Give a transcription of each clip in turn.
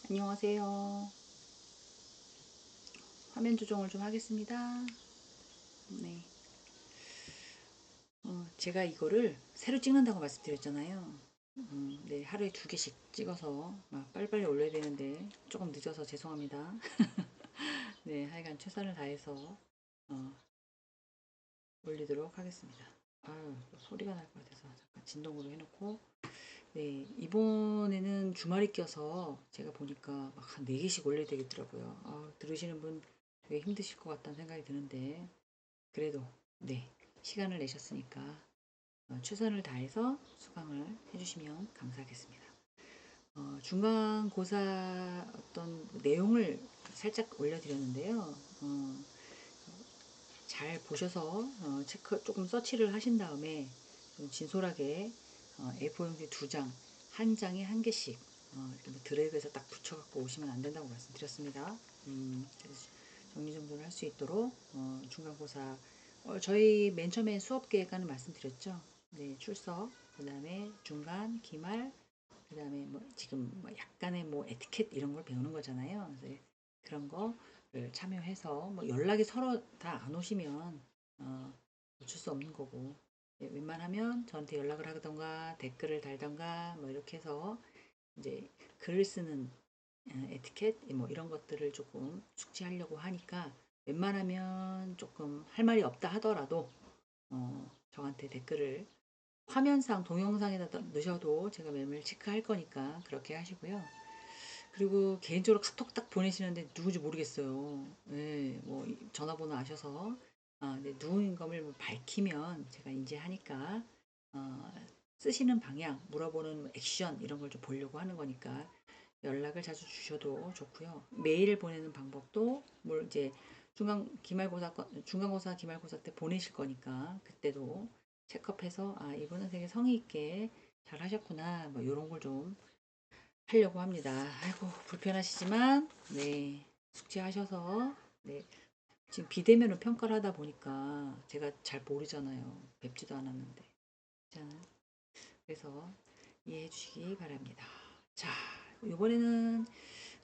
안녕하세요. 화면 조정을 좀 하겠습니다. 네. 제가 이거를 새로 찍는다고 말씀드렸잖아요. 네, 하루에 2개씩 찍어서 빨리빨리 올려야 되는데 조금 늦어서 죄송합니다. 네, 하여간 최선을 다해서 어, 올리도록 하겠습니다. 아유, 소리가 날 것 같아서 잠깐 진동으로 해놓고. 네, 이번에는 주말이 껴서 제가 보니까 막 한 4개씩 올려야 되겠더라고요. 들으시는 분 되게 힘드실 것 같다는 생각이 드는데 그래도 네, 시간을 내셨으니까 최선을 다해서 수강을 해주시면 감사하겠습니다. 중간고사 어떤 내용을 살짝 올려드렸는데요. 잘 보셔서 체크 조금 서치를 하신 다음에 좀 진솔하게 A4 용지 2장, 한 장에 1개씩 이렇게 뭐 드래그해서 딱 붙여갖고 오시면 안 된다고 말씀드렸습니다. 그래서 정리정돈을 할 수 있도록 중간고사 저희 맨 처음에 수업 계획안을 말씀드렸죠. 네, 출석, 그 다음에 중간, 기말, 그 다음에 뭐 지금 뭐 약간의 뭐 에티켓 이런 걸 배우는 거잖아요. 그래서 그런 거를 참여해서 뭐 연락이 서로 다 안 오시면 어쩔 수 없는 거고 웬만하면 저한테 연락을 하던가 댓글을 달던가 뭐 이렇게 해서 이제 글을 쓰는 에티켓 뭐 이런 것들을 조금 숙지하려고 하니까 웬만하면 조금 할 말이 없다 하더라도 저한테 댓글을 화면상 동영상에다 넣으셔도 제가 매일 체크할 거니까 그렇게 하시고요. 그리고 개인적으로 카톡 딱 보내시는데 누군지 모르겠어요. 네, 뭐 전화번호 아셔서 네, 누구인 것을 뭐 밝히면 제가 인지하니까 어, 쓰시는 방향, 물어보는 뭐 액션 이런 걸 좀 보려고 하는 거니까 연락을 자주 주셔도 좋고요. 메일을 보내는 방법도 뭐 이제 중간고사 기말고사 때 보내실 거니까 그때도 체크업해서 이분은 되게 성의 있게 잘 하셨구나 뭐 이런 걸 좀 하려고 합니다. 아이고 불편하시지만 네 숙지하셔서 네 지금 비대면으로 평가를 하다 보니까 제가 잘 모르잖아요. 뵙지도 않았는데. 자, 그래서 이해해 주시기 바랍니다. 자, 이번에는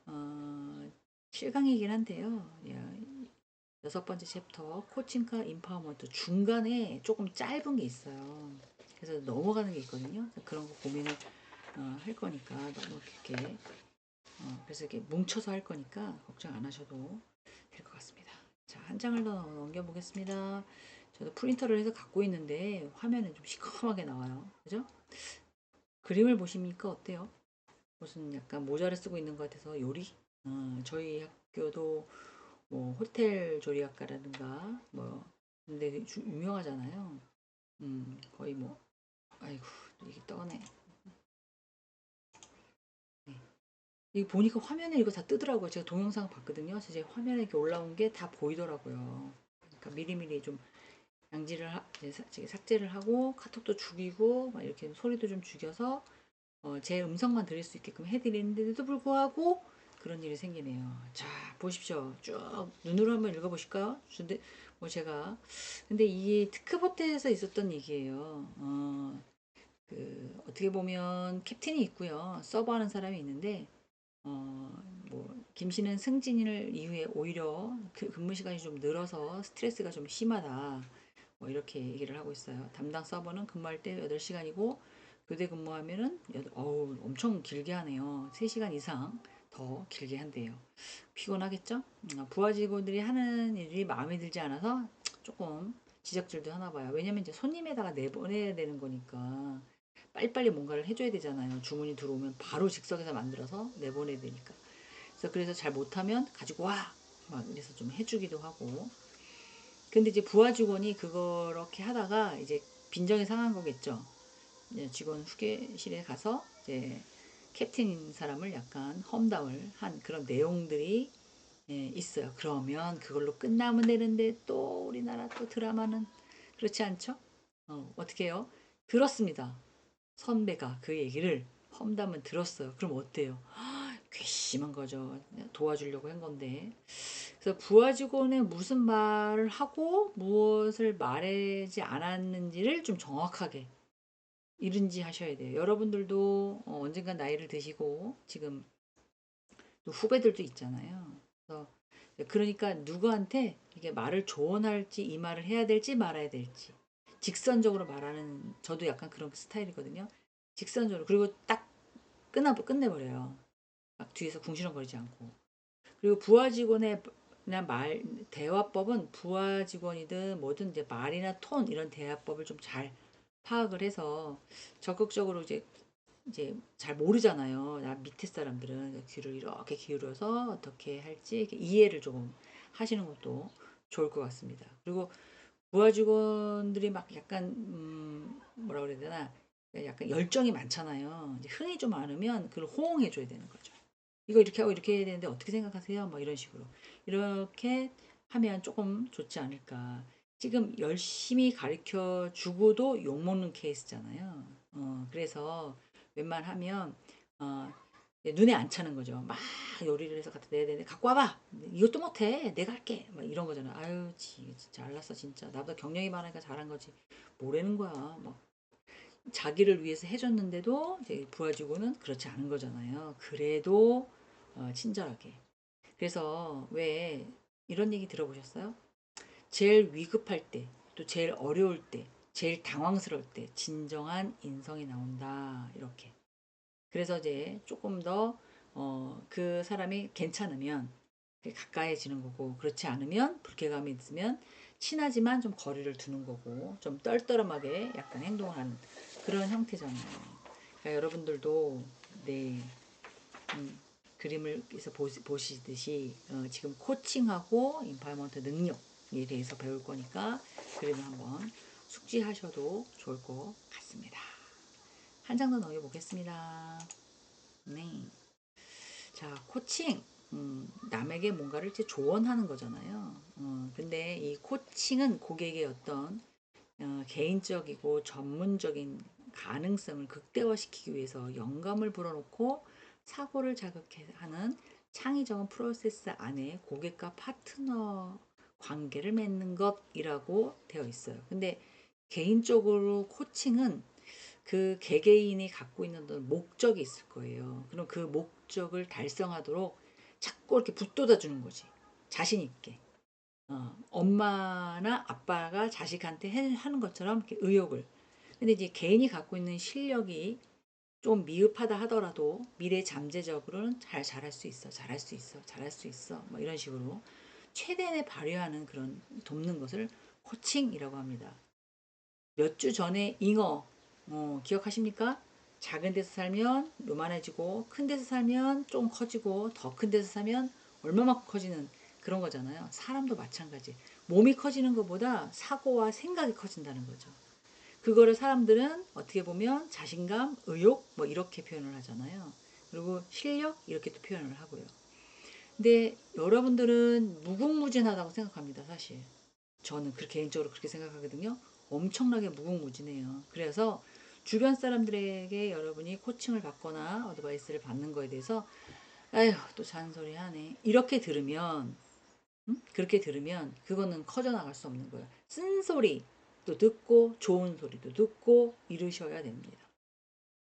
어, 7강이긴 한데요. 6번째 챕터 코칭과 인파워먼트 중간에 조금 짧은 게 있어요. 그래서 넘어가는 게 있거든요. 그런 거 고민을 할 거니까 너무 깊게 그래서 이렇게 뭉쳐서 할 거니까 걱정 안 하셔도 될 것 같습니다. 자, 한 장을 더 넘겨 보겠습니다. 저도 프린터를 해서 갖고 있는데 화면은 좀 시커멓게 나와요. 그죠? 그림을 보시니까 어때요? 무슨 약간 모자를 쓰고 있는 것 같아서 요리? 저희 학교도 뭐 호텔 조리학과라든가 뭐 근데 유명하잖아요. 거의 뭐 아이고 이게 떠네. 네. 이거 보니까 화면에 이거 다 뜨더라고요. 제가 동영상 봤거든요. 그래서 제 화면에 이렇게 올라온 게 다 보이더라고요. 그러니까 미리미리 좀 양지를 삭제를 하고 카톡도 죽이고 막 이렇게 소리도 좀 죽여서 제 음성만 들을 수 있게끔 해드리는데도 불구하고 그런 일이 생기네요. 자, 보십시오. 쭉 눈으로 한번 읽어보실까요? 근데 뭐 제가 근데 이게 특급호텔에서 있었던 얘기예요. 어떻게 보면 캡틴이 있고요. 서버하는 사람이 있는데 뭐 김씨는 승진을 이후에 오히려 그 근무 시간이 좀 늘어서 스트레스가 좀 심하다. 뭐 이렇게 얘기를 하고 있어요. 담당 서버는 근무할 때 8시간이고 교대 근무하면은 어우 엄청 길게 하네요. 3시간 이상 더 길게 한대요. 피곤하겠죠? 부하 직원들이 하는 일이 마음에 들지 않아서 조금 지적질도 하나 봐요. 왜냐면 이제 손님에다가 내보내야 되는 거니까 빨리빨리 뭔가를 해줘야 되잖아요. 주문이 들어오면 바로 즉석에서 만들어서 내보내야 되니까. 그래서 잘 못하면 가지고 와! 막 이래서 좀 해주기도 하고. 근데 이제 부하 직원이 그렇게 하다가 이제 빈정이 상한 거겠죠. 직원 후계실에 가서 이제 캡틴인 사람을 약간 험담을 한 그런 내용들이 있어요. 그러면 그걸로 끝나면 되는데 또 우리나라 또 드라마는 그렇지 않죠? 어떻게 해요? 들었습니다. 선배가 그 얘기를 험담은 들었어요. 그럼 어때요? 괘씸한 거죠. 도와주려고 한 건데. 그래서 부하 직원의 무슨 말을 하고 무엇을 말하지 않았는지를 좀 정확하게 이른지 하셔야 돼요. 여러분들도 언젠가 나이를 드시고 지금 또 후배들도 있잖아요. 그래서 그러니까 누구한테 이게 말을 조언할지 이 말을 해야 될지 말아야 될지 직선적으로 말하는 저도 약간 그런 스타일이거든요. 직선적으로 그리고 딱 끝내버려요. 막 뒤에서 궁시렁거리지 않고. 그리고 부하 직원의 그냥 말 대화법은 부하 직원이든 뭐든 이제 말이나 톤 이런 대화법을 좀 잘 파악을 해서 적극적으로 이제 잘 모르잖아요. 나 밑에 사람들은 귀를 이렇게 기울여서 어떻게 할지 이렇게 이해를 조금 하시는 것도 좋을 것 같습니다. 그리고 부하 직원들이 막 약간 뭐라 그래야 되나 약간 열정이 많잖아요. 이제 흥이 좀 많으면 그걸 호응해 줘야 되는 거죠. 이거 이렇게 하고 이렇게 해야 되는데 어떻게 생각하세요? 뭐 이런 식으로 이렇게 하면 조금 좋지 않을까. 지금 열심히 가르쳐 주고도 욕먹는 케이스잖아요. 그래서 웬만하면 어, 눈에 안 차는 거죠. 막 요리를 해서 갖다 내야 되는데 갖고 와봐. 이것도 못해. 내가 할게. 막 이런 거잖아. 아유, 진짜 잘났어 진짜. 나보다 경력이 많으니까 잘한 거지. 뭐라는 거야. 막 자기를 위해서 해줬는데도 이제 부하직원은 그렇지 않은 거잖아요. 그래도 친절하게. 그래서 왜 이런 얘기 들어보셨어요? 제일 위급할 때, 또 제일 어려울 때, 제일 당황스러울 때 진정한 인성이 나온다. 이렇게. 그래서 이제 조금 더 그 사람이 괜찮으면 가까이지는 거고 그렇지 않으면 불쾌감이 있으면 친하지만 좀 거리를 두는 거고 좀 떨떠름하게 약간 행동을 하는 그런 형태잖아요. 그러니까 여러분들도 네 그림을 에서 보시듯이 지금 코칭하고 인파이먼트 능력에 대해서 배울 거니까 그림을 한번 숙지하셔도 좋을 것 같습니다. 한 장 더 넘겨보겠습니다. 네. 자, 코칭. 남에게 뭔가를 이제 조언하는 거잖아요. 근데 이 코칭은 고객의 어떤 개인적이고 전문적인 가능성을 극대화시키기 위해서 영감을 불어넣고 사고를 자극하는 창의적인 프로세스 안에 고객과 파트너 관계를 맺는 것이라고 되어 있어요. 근데 개인적으로 코칭은 그 개개인이 갖고 있는 어떤 목적이 있을 거예요. 그럼 그 목적을 달성하도록 자꾸 이렇게 북돋아 주는 거지. 자신 있게. 엄마나 아빠가 자식한테 하는 것처럼 이렇게 의욕을. 근데 이제 개인이 갖고 있는 실력이 좀 미흡하다 하더라도 미래 잠재적으로는 잘 잘할 수 있어, 잘할 수 있어, 잘할 수 있어. 뭐 이런 식으로 최대한의 발휘하는 그런 돕는 것을 코칭이라고 합니다. 몇 주 전에 잉어 기억하십니까? 작은 데서 살면 요만해지고 큰 데서 살면 좀 커지고 더 큰 데서 살면 얼마만큼 커지는 그런 거잖아요. 사람도 마찬가지. 몸이 커지는 것보다 사고와 생각이 커진다는 거죠. 그거를 사람들은 어떻게 보면 자신감, 의욕 뭐 이렇게 표현을 하잖아요. 그리고 실력 이렇게 또 표현을 하고요. 근데 여러분들은 무궁무진하다고 생각합니다, 사실. 저는 그렇게 개인적으로 그렇게 생각하거든요. 엄청나게 무궁무진해요. 그래서 주변 사람들에게 여러분이 코칭을 받거나 어드바이스를 받는 거에 대해서 아휴 또 잔소리 하네 이렇게 들으면 그렇게 들으면 그거는 커져나갈 수 없는 거예요. 쓴소리도 듣고 좋은 소리도 듣고 이러셔야 됩니다.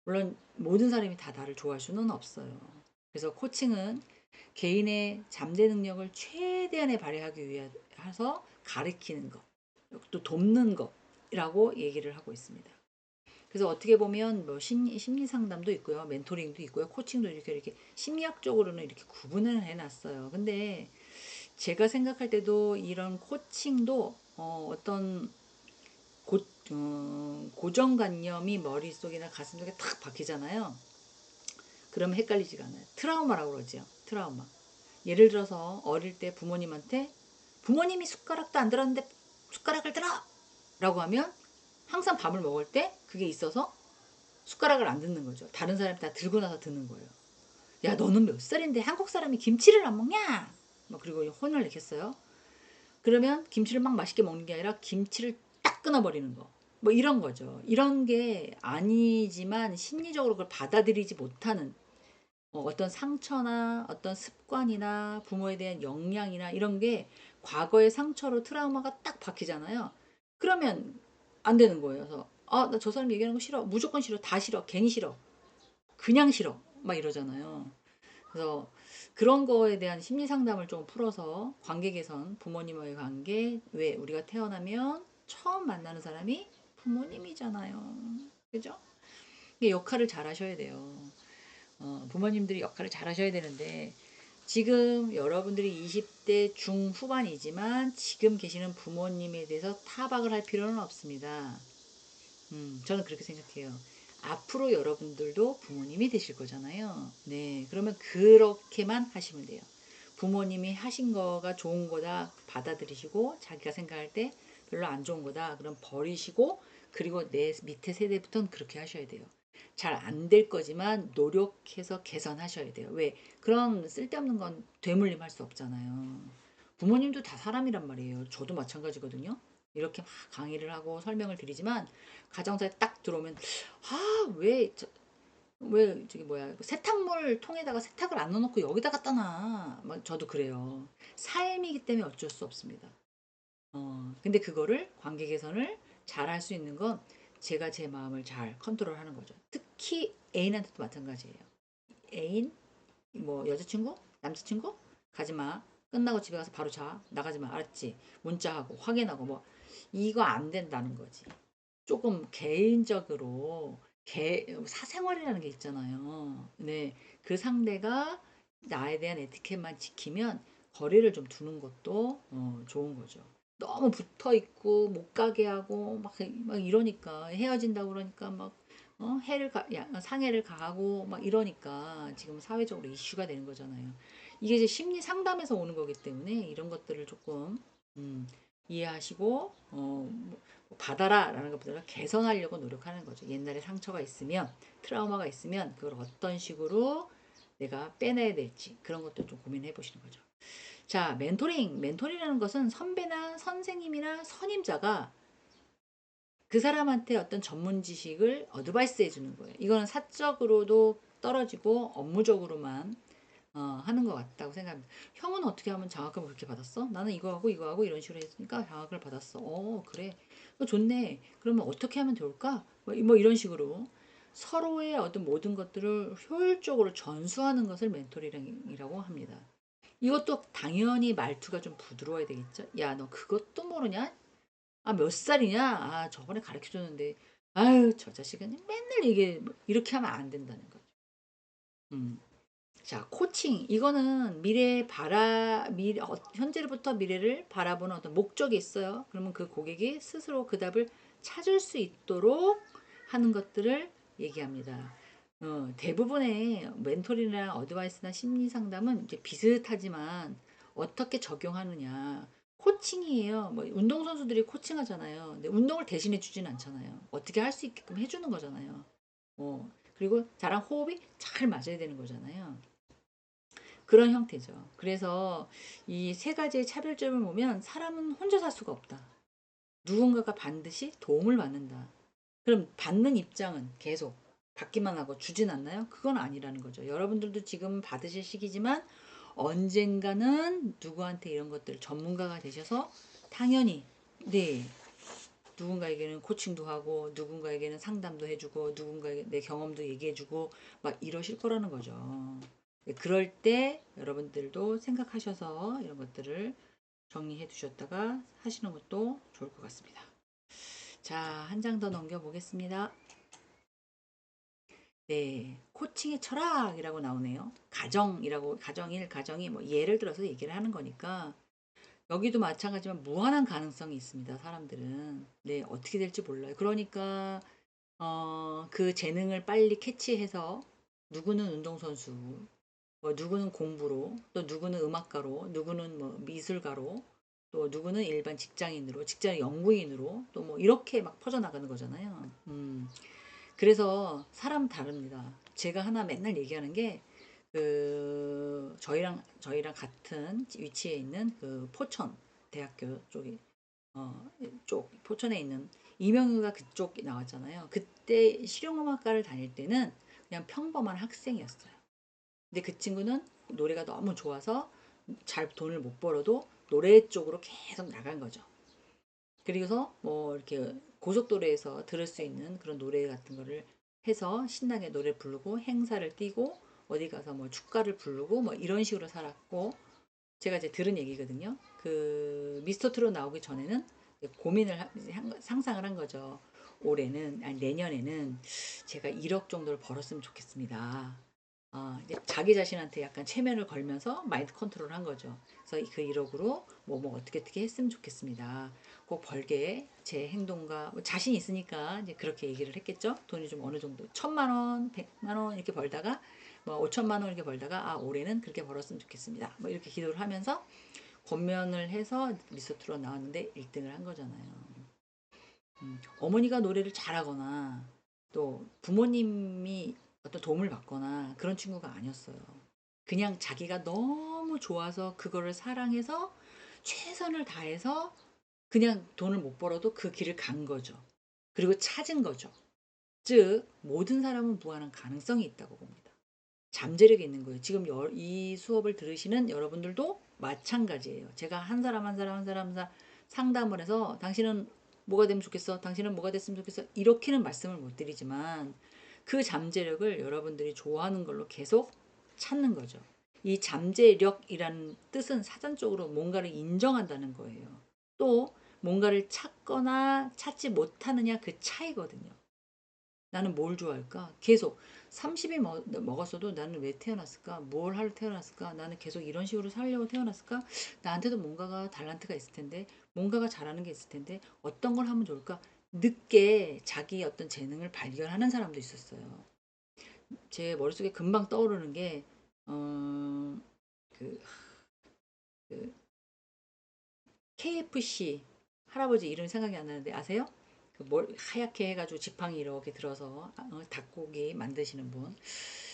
물론 모든 사람이 다 나를 좋아할 수는 없어요. 그래서 코칭은 개인의 잠재 능력을 최대한에 발휘하기 위해서 가르치는 것, 또 돕는 것이라고 얘기를 하고 있습니다. 그래서 어떻게 보면 뭐 심리 상담도 있고요, 멘토링도 있고요, 코칭도 이렇게 심리학적으로는 이렇게 구분을 해놨어요. 근데 제가 생각할 때도 이런 코칭도 어떤 고정관념이 머릿속이나 가슴속에 탁 박히잖아요. 그러면 헷갈리지가 않아요. 트라우마라고 그러죠. 트라우마. 예를 들어서 어릴 때 부모님한테 부모님이 숟가락도 안 들었는데 숟가락을 들어! 라고 하면 항상 밥을 먹을 때 그게 있어서 숟가락을 안 듣는 거죠. 다른 사람이 다 들고 나서 듣는 거예요. 야, 너는 몇 살인데 한국 사람이 김치를 안 먹냐? 막 그리고 혼을 내겠어요. 그러면 김치를 막 맛있게 먹는 게 아니라 김치를 딱 끊어버리는 거. 뭐 이런 거죠. 이런 게 아니지만 심리적으로 그걸 받아들이지 못하는 어떤 상처나 어떤 습관이나 부모에 대한 영향이나 이런 게 과거의 상처로 트라우마가 딱 박히잖아요. 그러면 안 되는 거예요. 그래서 아, 나 저 사람 얘기하는 거 싫어. 무조건 싫어. 다 싫어. 괜히 싫어. 그냥 싫어. 막 이러잖아요. 그래서 그런 거에 대한 심리 상담을 좀 풀어서 관계 개선, 부모님과의 관계, 왜 우리가 태어나면 처음 만나는 사람이 부모님이잖아요. 그죠? 이게 역할을 잘 하셔야 돼요. 부모님들이 역할을 잘 하셔야 되는데, 지금 여러분들이 20대 중후반이지만 지금 계시는 부모님에 대해서 타박을 할 필요는 없습니다. 저는 그렇게 생각해요. 앞으로 여러분들도 부모님이 되실 거잖아요. 네, 그러면 그렇게만 하시면 돼요. 부모님이 하신 거가 좋은 거다 받아들이시고, 자기가 생각할 때 별로 안 좋은 거다 그럼 버리시고, 그리고 내 밑에 세대부터는 그렇게 하셔야 돼요. 잘 안 될 거지만 노력해서 개선하셔야 돼요. 왜? 그런 쓸데없는 건 되물림할 수 없잖아요. 부모님도 다 사람이란 말이에요. 저도 마찬가지거든요. 이렇게 막 강의를 하고 설명을 드리지만 가정사에 딱 들어오면, 왜 저기 뭐야, 세탁물 통에다가 세탁을 안 넣어놓고 여기다 갖다 놔. 막 저도 그래요. 삶이기 때문에 어쩔 수 없습니다. 근데 그거를 관계 개선을 잘 할 수 있는 건 제가 제 마음을 잘 컨트롤하는 거죠. 특히 애인한테도 마찬가지예요. 애인, 뭐 여자친구, 남자친구 가지 마. 끝나고 집에 가서 바로 자. 나가지 마. 알았지? 문자하고 확인하고 뭐 이거 안 된다는 거지. 조금 개인적으로 사생활이라는 게 있잖아요. 네, 그 상대가 나에 대한 에티켓만 지키면 거리를 좀 두는 것도 좋은 거죠. 너무 붙어 있고 못 가게 하고 막 이러니까 헤어진다고 그러니까 막 상해를 가하고 막 이러니까 지금 사회적으로 이슈가 되는 거잖아요. 이게 이제 심리 상담에서 오는 거기 때문에 이런 것들을 조금 음, 이해하시고 받아라라는 것보다 개선하려고 노력하는 거죠. 옛날에 상처가 있으면, 트라우마가 있으면 그걸 어떤 식으로 내가 빼내야 될지 그런 것도 좀 고민해 보시는 거죠. 자, 멘토링이라는 것은 선배나 선생님이나 선임자가 그 사람한테 어떤 전문 지식을 어드바이스 해주는 거예요. 이거는 사적으로도 떨어지고 업무적으로만 하는 것 같다고 생각합니다. 형은 어떻게 하면 장학금을 그렇게 받았어? 나는 이거 하고 이런 식으로 했으니까 장학금을 받았어. 그래. 좋네. 그러면 어떻게 하면 좋을까? 뭐 이런 식으로 서로의 어떤 모든 것들을 효율적으로 전수하는 것을 멘토링이라고 합니다. 이것도 당연히 말투가 좀 부드러워야 되겠죠? 야, 너 그것도 모르냐? 아, 몇 살이냐? 아, 저번에 가르쳐 줬는데. 아유, 저 자식은 맨날 이게 이렇게 하면 안 된다는 거죠. 음. 자, 코칭. 이거는 현재로부터 미래를 바라보는 어떤 목적이 있어요. 그러면 그 고객이 스스로 그 답을 찾을 수 있도록 하는 것들을 얘기합니다. 대부분의 멘토링이나 어드바이스나 심리 상담은 이제 비슷하지만 어떻게 적용하느냐. 코칭이에요. 뭐 운동선수들이 코칭하잖아요. 근데 운동을 대신해 주진 않잖아요. 어떻게 할 수 있게끔 해주는 거잖아요. 그리고 저랑 호흡이 잘 맞아야 되는 거잖아요. 그런 형태죠. 그래서 이 세 가지의 차별점을 보면 사람은 혼자 살 수가 없다. 누군가가 반드시 도움을 받는다. 그럼 받는 입장은 계속 받기만 하고 주진 않나요? 그건 아니라는 거죠. 여러분들도 지금 받으실 시기지만 언젠가는 누구한테 이런 것들 전문가가 되셔서 당연히 네, 누군가에게는 코칭도 하고 누군가에게는 상담도 해주고 누군가에게 내 경험도 얘기해주고 막 이러실 거라는 거죠. 네, 그럴 때 여러분들도 생각하셔서 이런 것들을 정리해 두셨다가 하시는 것도 좋을 것 같습니다. 자, 한 장 더 넘겨 보겠습니다. 네, 코칭의 철학이라고 나오네요. 가정이 뭐 예를 들어서 얘기를 하는 거니까 여기도 마찬가지지만 무한한 가능성이 있습니다. 사람들은 네, 어떻게 될지 몰라요. 그러니까 그 재능을 빨리 캐치해서 누구는 운동선수, 뭐 누구는 공부로, 또 누구는 음악가로, 누구는 뭐 미술가로, 또 누구는 일반 직장인으로, 직장 연구인으로, 또 뭐 이렇게 막 퍼져나가는 거잖아요. 그래서 사람 다릅니다. 제가 하나 맨날 얘기하는 게, 저희랑 같은 위치에 있는 그 포천 대학교 쪽이, 쪽 포천에 있는 이명규가 그쪽 나왔잖아요. 그때 실용음악과를 다닐 때는 그냥 평범한 학생이었어요. 근데 그 친구는 노래가 너무 좋아서 잘 돈을 못 벌어도 노래 쪽으로 계속 나간 거죠. 그리고서 뭐 이렇게 고속도로에서 들을 수 있는 그런 노래 같은 거를 해서 신나게 노래 부르고 행사를 띄고 어디 가서 뭐 축가를 부르고 뭐 이런 식으로 살았고, 제가 이제 들은 얘기거든요. 그 미스터 트롯 나오기 전에는 고민을 상상을 한 거죠. 올해는 아니 내년에는 제가 1억 정도를 벌었으면 좋겠습니다. 이제 자기 자신한테 약간 체면을 걸면서 마인드 컨트롤 한 거죠. 그래서 그 1억으로 뭐 어떻게 어떻게 했으면 좋겠습니다. 꼭 벌게 제 행동과 뭐 자신 있으니까 이제 그렇게 얘기를 했겠죠. 돈이 좀 어느 정도 1,000만 원, 100만 원 이렇게 벌다가 뭐 5천만 원 이렇게 벌다가 올해는 그렇게 벌었으면 좋겠습니다. 뭐 이렇게 기도를 하면서 권면을 해서 미스터트롯 나왔는데 1등을 한 거잖아요. 어머니가 노래를 잘하거나 또 부모님이 어떤 도움을 받거나 그런 친구가 아니었어요. 그냥 자기가 너무 좋아서 그거를 사랑해서 최선을 다해서 그냥 돈을 못 벌어도 그 길을 간 거죠. 그리고 찾은 거죠. 즉 모든 사람은 무한한 가능성이 있다고 봅니다. 잠재력이 있는 거예요. 지금 이 수업을 들으시는 여러분들도 마찬가지예요. 제가 한 사람 한 사람 한 사람 한 사람 상담을 해서 당신은 뭐가 되면 좋겠어? 당신은 뭐가 됐으면 좋겠어? 이렇게는 말씀을 못 드리지만 그 잠재력을 여러분들이 좋아하는 걸로 계속 찾는 거죠. 이 잠재력이라는 뜻은 사전적으로 뭔가를 인정한다는 거예요. 또 뭔가를 찾거나 찾지 못하느냐 그 차이거든요. 나는 뭘 좋아할까? 계속 30이 먹었어도 나는 왜 태어났을까? 뭘 하러 태어났을까? 나는 계속 이런 식으로 살려고 태어났을까? 나한테도 뭔가가 달란트가 있을 텐데, 뭔가가 잘하는 게 있을 텐데, 어떤 걸 하면 좋을까? 늦게 자기 어떤 재능을 발견하는 사람도 있었어요. 제 머릿속에 금방 떠오르는 게, 어, 그, 그 KFC 할아버지 이름 생각이 안 나는데 아세요? 하얗게 해가지고 지팡이 이렇게 들어서 닭고기 만드시는 분.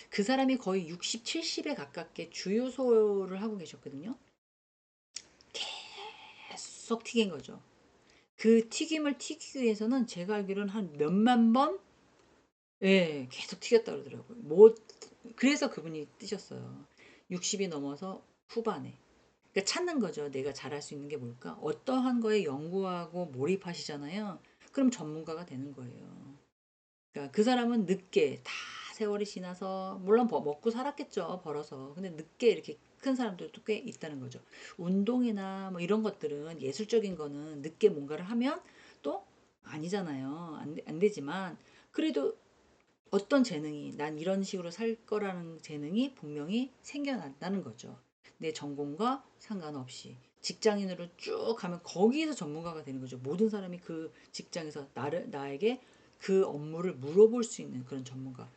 그 사람이 거의 60, 70에 가깝게 주유소를 하고 계셨거든요. 계속 튀긴 거죠. 그 튀김을 튀기기 위해서는 제가 알기로는 한 몇만 번, 예, 계속 튀겼다 그러더라고요. 그래서 그분이 뜨셨어요. 60이 넘어서 후반에. 그러니까 찾는 거죠. 내가 잘할 수 있는 게 뭘까? 어떠한 거에 연구하고 몰입하시잖아요. 그럼 전문가가 되는 거예요. 그러니까 그 사람은 늦게 다 세월이 지나서 물론 먹고 살았겠죠. 벌어서. 근데 늦게 이렇게 큰 사람들도 꽤 있다는 거죠. 운동이나 뭐 이런 것들은 예술적인 거는 늦게 뭔가를 하면 또 아니잖아요. 안 되지만 그래도 어떤 재능이 난 이런 식으로 살 거라는 재능이 분명히 생겨난다는 거죠. 내 전공과 상관없이 직장인으로 쭉 가면 거기에서 전문가가 되는 거죠. 모든 사람이 그 직장에서 나에게 그 업무를 물어볼 수 있는 그런 전문가.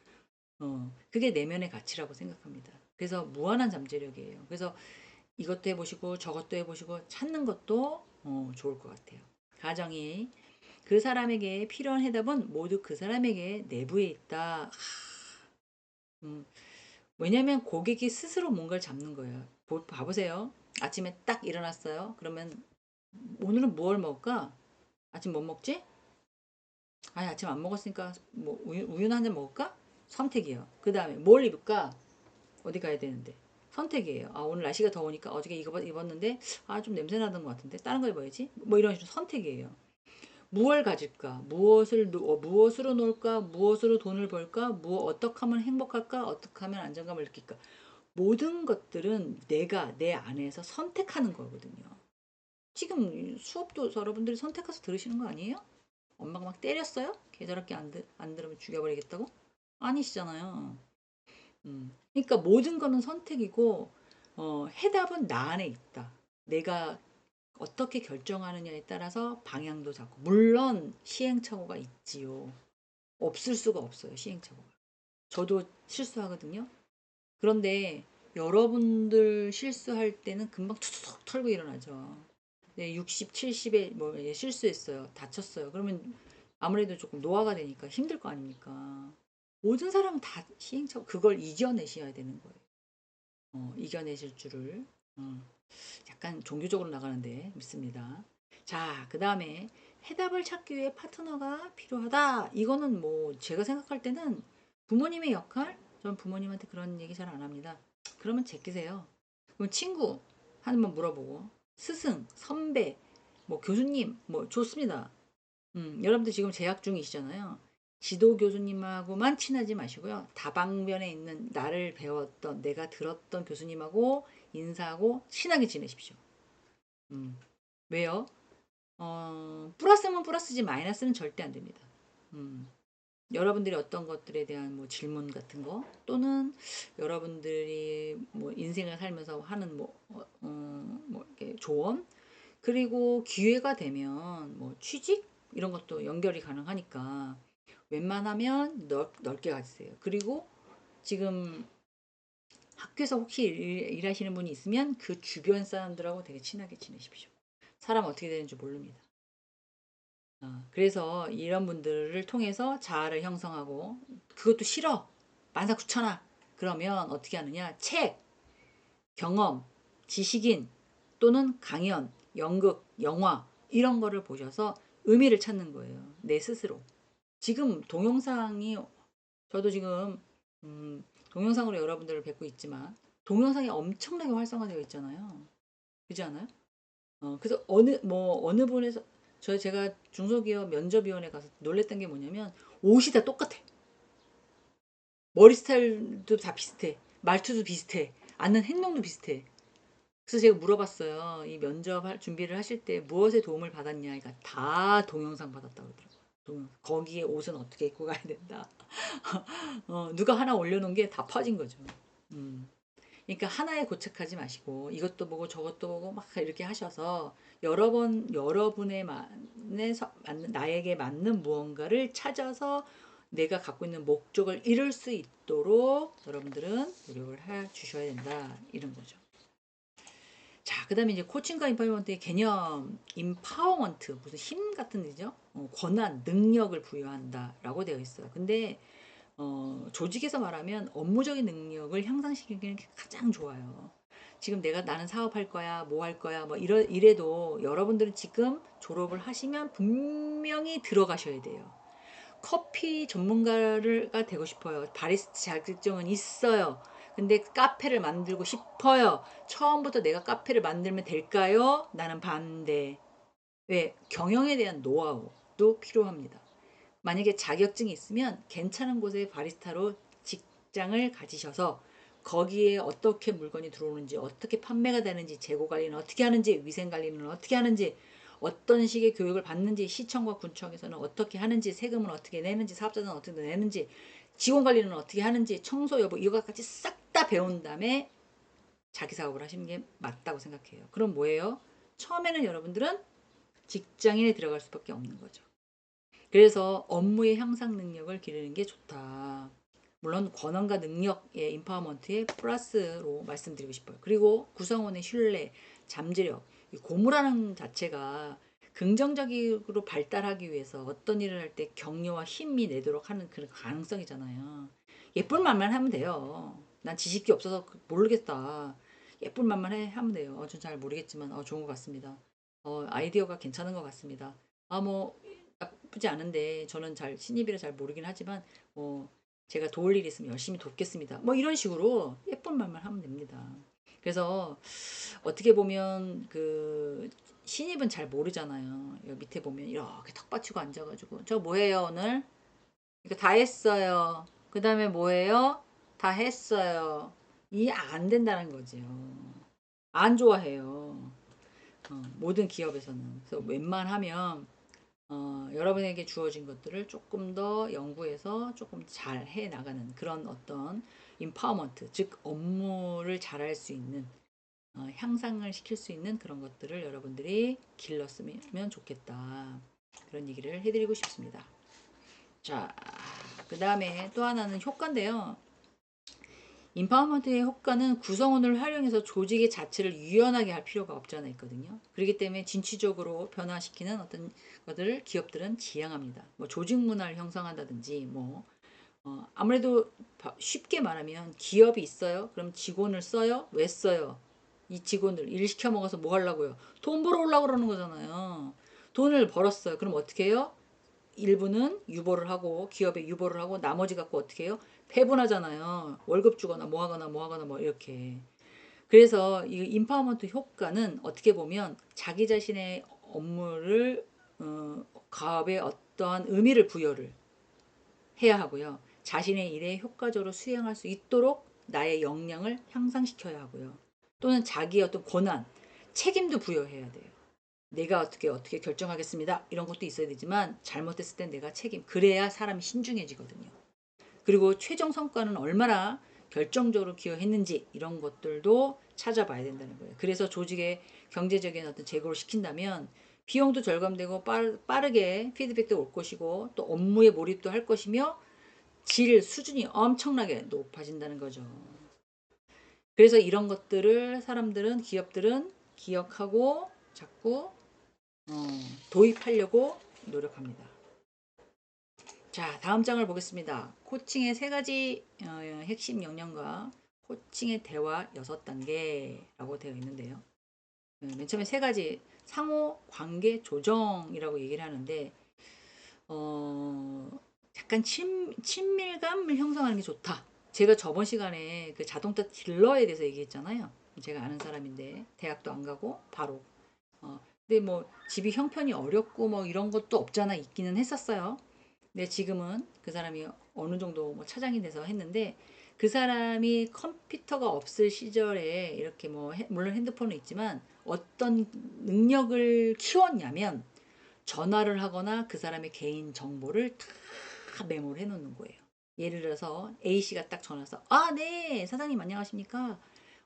그게 내면의 가치라고 생각합니다. 그래서 무한한 잠재력이에요. 그래서 이것도 해보시고 저것도 해보시고 찾는 것도 좋을 것 같아요. 가정이 그 사람에게 필요한 해답은 모두 그 사람에게 내부에 있다. 음, 왜냐면 고객이 스스로 뭔가를 잡는 거예요. 봐보세요. 아침에 딱 일어났어요. 그러면 오늘은 뭘 먹을까? 아침 뭐 먹지? 아니 아침 안 먹었으니까 뭐 우유나 한 잔 먹을까? 선택이에요. 그 다음에 뭘 입을까? 어디 가야 되는데 선택이에요. 오늘 날씨가 더우니까 어저께 이거 입었는데 좀 냄새 나던 것 같은데 다른 거 입어야지. 뭐 이런 식으로 선택이에요. 무엇을 가질까? 무엇으로 놀까? 무엇으로 돈을 벌까? 어떻게 하면 행복할까? 어떻게 하면 안정감을 느낄까? 모든 것들은 내가 내 안에서 선택하는 거거든요. 지금 수업도 여러분들이 선택해서 들으시는 거 아니에요? 엄마가 막 때렸어요? 계절학기 안 들으면 죽여버리겠다고? 아니시잖아요. 그러니까 모든 거는 선택이고, 해답은 나 안에 있다. 내가 어떻게 결정하느냐에 따라서 방향도 잡고, 물론 시행착오가 있지요. 없을 수가 없어요, 시행착오가. 저도 실수하거든요. 그런데 여러분들 실수할 때는 금방 툭툭 털고 일어나죠. 네, 60, 70에 뭐 실수했어요. 다쳤어요. 그러면 아무래도 조금 노화가 되니까 힘들 거 아닙니까? 모든 사람은 다 시행착오, 그걸 이겨내셔야 되는 거예요. 이겨내실 줄을. 어, 약간 종교적으로 나가는데 믿습니다. 자, 그 다음에 해답을 찾기 위해 파트너가 필요하다. 이거는 뭐 제가 생각할 때는 부모님의 역할? 전 부모님한테 그런 얘기 잘 안 합니다. 그러면 제끼세요. 그럼 친구 한번 물어보고 스승, 선배, 뭐 교수님 뭐 좋습니다. 여러분들 지금 재학 중이시잖아요. 지도 교수님하고만 친하지 마시고요. 다방면에 있는 나를 배웠던 내가 들었던 교수님하고 인사하고 친하게 지내십시오. 왜요? 플러스면 플러스지 마이너스는 절대 안 됩니다. 음, 여러분들이 어떤 것들에 대한 뭐 질문 같은 거 또는 여러분들이 뭐 인생을 살면서 하는 뭐 이렇게 조언 그리고 기회가 되면 뭐 취직 이런 것도 연결이 가능하니까 웬만하면 넓게 가지세요. 그리고 지금 학교에서 혹시 일하시는 분이 있으면 그 주변 사람들하고 되게 친하게 지내십시오. 사람 어떻게 되는지 모릅니다. 그래서 이런 분들을 통해서 자아를 형성하고 그것도 싫어. 19,000화. 그러면 어떻게 하느냐? 책, 경험, 지식인 또는 강연, 연극, 영화 이런 거를 보셔서 의미를 찾는 거예요. 내 스스로. 지금 동영상이 저도 지금 동영상으로 여러분들을 뵙고 있지만 동영상이 엄청나게 활성화되어 있잖아요. 그렇지 않아요? 그래서 어느 분에서 제가 중소기업 면접위원회 가서 놀랬던 게 뭐냐면 옷이 다 똑같아. 머리 스타일도 다 비슷해. 말투도 비슷해. 하는 행동도 비슷해. 그래서 제가 물어봤어요. 이 면접 준비를 하실 때 무엇에 도움을 받았냐? 그러니까 다 동영상 받았다고 그러더라고요. 거기에 옷은 어떻게 입고 가야 된다. 누가 하나 올려놓은 게 다 퍼진 거죠. 음. 그러니까 하나에 고착하지 마시고 이것도 보고 저것도 보고 막 이렇게 하셔서 여러분의 나에게 맞는 무언가를 찾아서 내가 갖고 있는 목적을 이룰 수 있도록 여러분들은 노력을 해 주셔야 된다 이런 거죠. 자, 그다음에 이제 코칭과 임파워먼트의 개념, 임파워먼트 무슨 힘 같은 데죠? 권한, 능력을 부여한다라고 되어 있어요. 근데 조직에서 말하면 업무적인 능력을 향상시키는 게 가장 좋아요. 지금 나는 사업할 거야, 뭐 할 거야, 뭐 이래도 여러분들은 지금 졸업을 하시면 분명히 들어가셔야 돼요. 커피 전문가가 되고 싶어요. 바리스타 자격증은 있어요. 근데 카페를 만들고 싶어요. 처음부터 내가 카페를 만들면 될까요? 나는 반대. 왜? 경영에 대한 노하우도 필요합니다. 만약에 자격증이 있으면 괜찮은 곳에 바리스타로 직장을 가지셔서 거기에 어떻게 물건이 들어오는지, 어떻게 판매가 되는지, 재고 관리는 어떻게 하는지, 위생 관리는 어떻게 하는지, 어떤 식의 교육을 받는지, 시청과 군청에서는 어떻게 하는지, 세금은 어떻게 내는지, 사업자는 어떻게 내는지, 직원 관리는 어떻게 하는지, 청소 여부 이거까지 싹 다 배운 다음에 자기 사업을 하시는 게 맞다고 생각해요. 그럼 뭐예요? 처음에는 여러분들은 직장인에 들어갈 수밖에 없는 거죠. 그래서 업무의 향상 능력을 기르는 게 좋다. 물론 권한과 능력의 임파워먼트의 플러스로 말씀드리고 싶어요. 그리고 구성원의 신뢰, 잠재력, 고무라는 자체가 긍정적으로 발달하기 위해서 어떤 일을 할 때 격려와 힘이 내도록 하는 그런 가능성이잖아요. 예쁜 말만 하면 돼요. 난 지식이 없어서 모르겠다. 예쁜 말만 하면 돼요. 전 잘 모르겠지만 좋은 것 같습니다. 아이디어가 괜찮은 것 같습니다. 뭐 나쁘지 않은데 저는 잘 신입이라 잘 모르긴 하지만 제가 도울 일 있으면 열심히 돕겠습니다. 뭐 이런 식으로 예쁜 말만 하면 됩니다. 그래서 어떻게 보면 그 신입은 잘 모르잖아요. 여기 밑에 보면 이렇게 턱 받치고 앉아가지고 저 뭐해요 오늘? 이거 다 했어요. 그 다음에 뭐해요? 다 했어요. 이 안 된다는 거죠. 안 좋아해요. 모든 기업에서는. 그래서 웬만하면 여러분에게 주어진 것들을 조금 더 연구해서 조금 잘 해 나가는 그런 어떤 임파워먼트, 즉 업무를 잘할 수 있는 향상을 시킬 수 있는 그런 것들을 여러분들이 길렀으면 좋겠다. 그런 얘기를 해드리고 싶습니다. 자, 그 다음에 또 하나는 효과인데요. 임파워먼트의 효과는 구성원을 활용해서 조직의 자체를 유연하게 할 필요가 없지 않아 있거든요. 그렇기 때문에 진취적으로 변화시키는 어떤 것들을 기업들은 지향합니다. 뭐 조직 문화를 형성한다든지 아무래도 쉽게 말하면 기업이 있어요. 그럼 직원을 써요? 왜 써요? 이 직원들 일 시켜 먹어서 뭐 하려고요? 돈 벌어오려고 그러는 거잖아요. 돈을 벌었어요. 그럼 어떻게 해요? 일부는 유보를 하고 기업에 유보를 하고 나머지 갖고 어떻게 해요? 배분하잖아요. 월급 주거나 뭐 하거나 뭐 하거나 뭐 이렇게. 그래서 이 임파워먼트 효과는 어떻게 보면 자기 자신의 업무를 가업에 어떠한 의미를 부여를 해야 하고요. 자신의 일에 효과적으로 수행할 수 있도록 나의 역량을 향상시켜야 하고요. 또는 자기의 어떤 권한, 책임도 부여해야 돼요. 내가 어떻게 결정하겠습니다. 이런 것도 있어야 되지만 잘못했을 땐 내가 책임. 그래야 사람이 신중해지거든요. 그리고 최종 성과는 얼마나 결정적으로 기여했는지 이런 것들도 찾아봐야 된다는 거예요. 그래서 조직의 경제적인 어떤 재고를 시킨다면 비용도 절감되고 빠르게 피드백도 올 것이고 또 업무에 몰입도 할 것이며 질 수준이 엄청나게 높아진다는 거죠. 그래서 이런 것들을 기업들은 기억하고 자꾸 도입하려고 노력합니다. 자, 다음 장을 보겠습니다. 코칭의 세 가지 핵심 역량과 코칭의 대화 6단계라고 되어 있는데요. 맨 처음에 세 가지 상호 관계 조정이라고 얘기를 하는데 약간 친밀감을 형성하는 게 좋다. 제가 저번 시간에 그 자동차 딜러에 대해서 얘기했잖아요. 제가 아는 사람인데 대학도 안 가고 바로 근데 뭐 집이 형편이 어렵고 뭐 이런 것도 없잖아 있기는 했었어요. 근데 지금은 그 사람이 어느 정도 뭐 차장이 돼서 했는데 그 사람이 컴퓨터가 없을 시절에 이렇게 뭐 물론 핸드폰은 있지만 어떤 능력을 키웠냐면 전화를 하거나 그 사람의 개인 정보를 다 메모를 해놓는 거예요. 예를 들어서 A씨가 딱 전화해서 네 사장님 안녕하십니까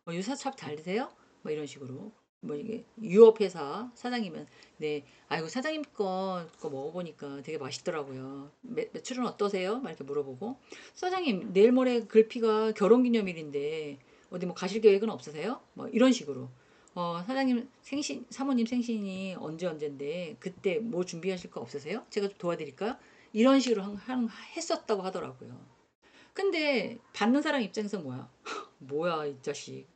유사차 잘 되세요? 뭐 이런 식으로 뭐 이게 유업회사 사장이면 네 아이고 사장님 거 먹어보니까 되게 맛있더라고요. 매출은 어떠세요? 막 이렇게 물어보고 사장님 내일 모레 글피가 결혼기념일인데 어디 뭐 가실 계획은 없으세요? 뭐 이런 식으로 사장님 사모님 생신이 언제인데 그때 뭐 준비하실 거 없으세요? 제가 좀 도와드릴까요? 이런 식으로 했었다고 하더라고요. 근데 받는 사람 입장에서 뭐야? 뭐야 이 자식.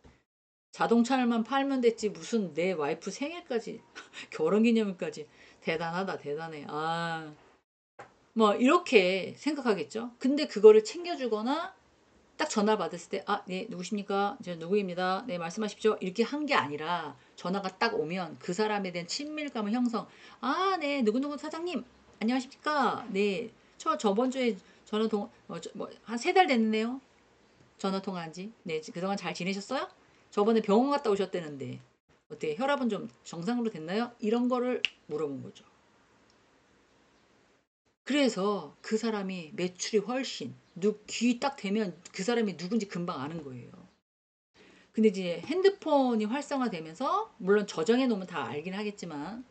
자동차만 팔면 됐지 무슨 내 와이프 생일까지 결혼기념일까지 대단하다 대단해. 뭐 이렇게 생각하겠죠. 근데 그거를 챙겨주거나 딱 전화 받았을 때 네 누구십니까? 저 누구입니다. 네 말씀하십시오. 이렇게 한 게 아니라 전화가 딱 오면 그 사람에 대한 친밀감을 형성. 네 누구누구 사장님 안녕하십니까? 네 저번 주에 전화 뭐한 3달 됐네요. 전화 통화한 지. 네 그동안 잘 지내셨어요? 저번에 병원 갔다 오셨다는데 어떻게 혈압은 좀 정상으로 됐나요? 이런 거를 물어본 거죠. 그래서 그 사람이 매출이 훨씬 귀 딱 대면 그 사람이 누군지 금방 아는 거예요. 근데 이제 핸드폰이 활성화되면서 물론 저장해 놓으면 다 알긴 하겠지만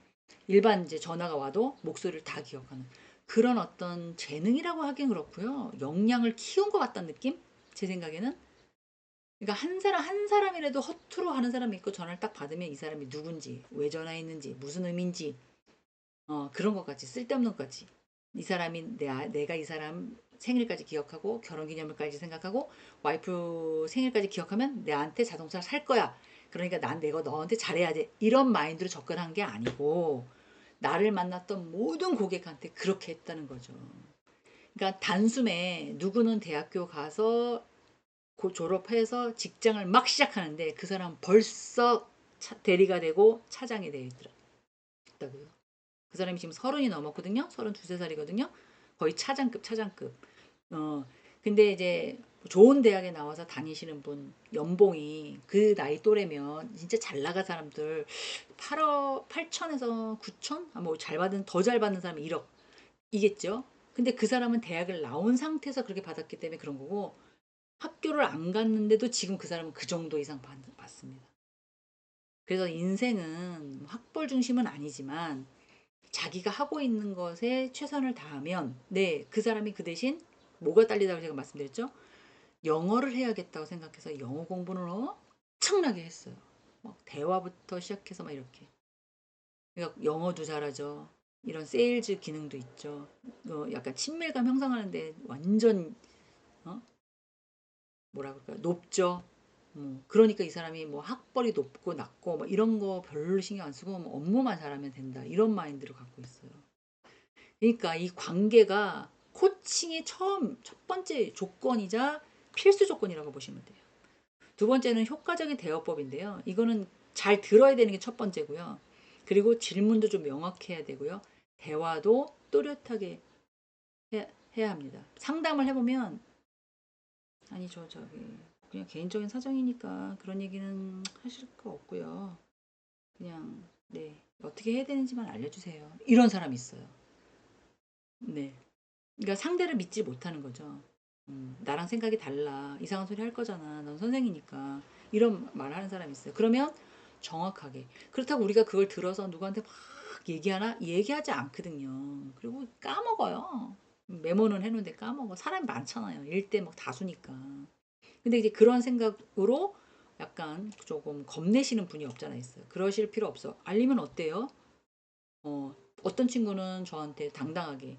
일반 이제 전화가 와도 목소리를 다 기억하는 그런 어떤 재능이라고 하긴 그렇고요. 역량을 키운 것 같다는 느낌? 제 생각에는. 그러니까 한 사람이라도 허투루 하는 사람이 있고 전화를 딱 받으면 이 사람이 누군지, 왜 전화했는지, 무슨 의미인지, 그런 것까지 쓸데없는 것까지. 이 사람이 내가 이 사람 생일까지 기억하고 결혼기념일까지 생각하고 와이프 생일까지 기억하면 내한테 자동차를 살 거야. 그러니까 내가 너한테 잘해야 돼. 이런 마인드로 접근한 게 아니고 나를 만났던 모든 고객한테 그렇게 했다는 거죠. 그러니까 단숨에 누구는 대학교 가서 졸업해서 직장을 막 시작하는데 그 사람 벌써 대리가 되고 차장이 되어 있다고요. 그 사람이 지금 30이 넘었거든요. 32, 3살이거든요. 거의 차장급. 근데 이제 좋은 대학에 나와서 다니시는 분 연봉이 그 나이 또래면 진짜 잘 나간 사람들 8천에서 9천? 뭐 더 잘 받는 사람이 1억 이겠죠. 근데 그 사람은 대학을 나온 상태에서 그렇게 받았기 때문에 그런 거고 학교를 안 갔는데도 지금 그 사람은 그 정도 이상 받습니다. 그래서 인생은 학벌 중심은 아니지만 자기가 하고 있는 것에 최선을 다하면 그 사람이 그 대신 뭐가 딸리다고 제가 말씀드렸죠? 영어를 해야겠다고 생각해서 영어 공부를 엄청나게 했어요. 막 대화부터 시작해서 막 이렇게. 그러니까 영어도 잘하죠. 이런 세일즈 기능도 있죠. 약간 친밀감 형성하는데 완전 어? 뭐라 그럴까요? 높죠. 그러니까 이 사람이 뭐 학벌이 높고 낮고 뭐 이런 거 별로 신경 안 쓰고 뭐 업무만 잘하면 된다. 이런 마인드를 갖고 있어요. 그러니까 이 관계가 코칭의 첫 번째 조건이자 필수 조건이라고 보시면 돼요. 두 번째는 효과적인 대화법인데요. 이거는 잘 들어야 되는 게 첫 번째고요. 그리고 질문도 좀 명확해야 되고요. 대화도 또렷하게 해야 합니다. 상담을 해보면 아니 저기 그냥 개인적인 사정이니까 그런 얘기는 하실 거 없고요. 그냥 네 어떻게 해야 되는지만 알려주세요. 이런 사람이 있어요. 네. 그러니까 상대를 믿지 못하는 거죠. 나랑 생각이 달라. 이상한 소리 할 거잖아. 넌 선생이니까. 이런 말 하는 사람이 있어요. 그러면 정확하게. 그렇다고 우리가 그걸 들어서 누구한테 막 얘기하나? 얘기하지 않거든요. 그리고 까먹어요. 메모는 해놓은데 까먹어. 사람이 많잖아요. 일대 막 다수니까. 근데 이제 그런 생각으로 약간 조금 겁내시는 분이 없잖아 있어요. 그러실 필요 없어. 알리면 어때요? 어떤 친구는 저한테 당당하게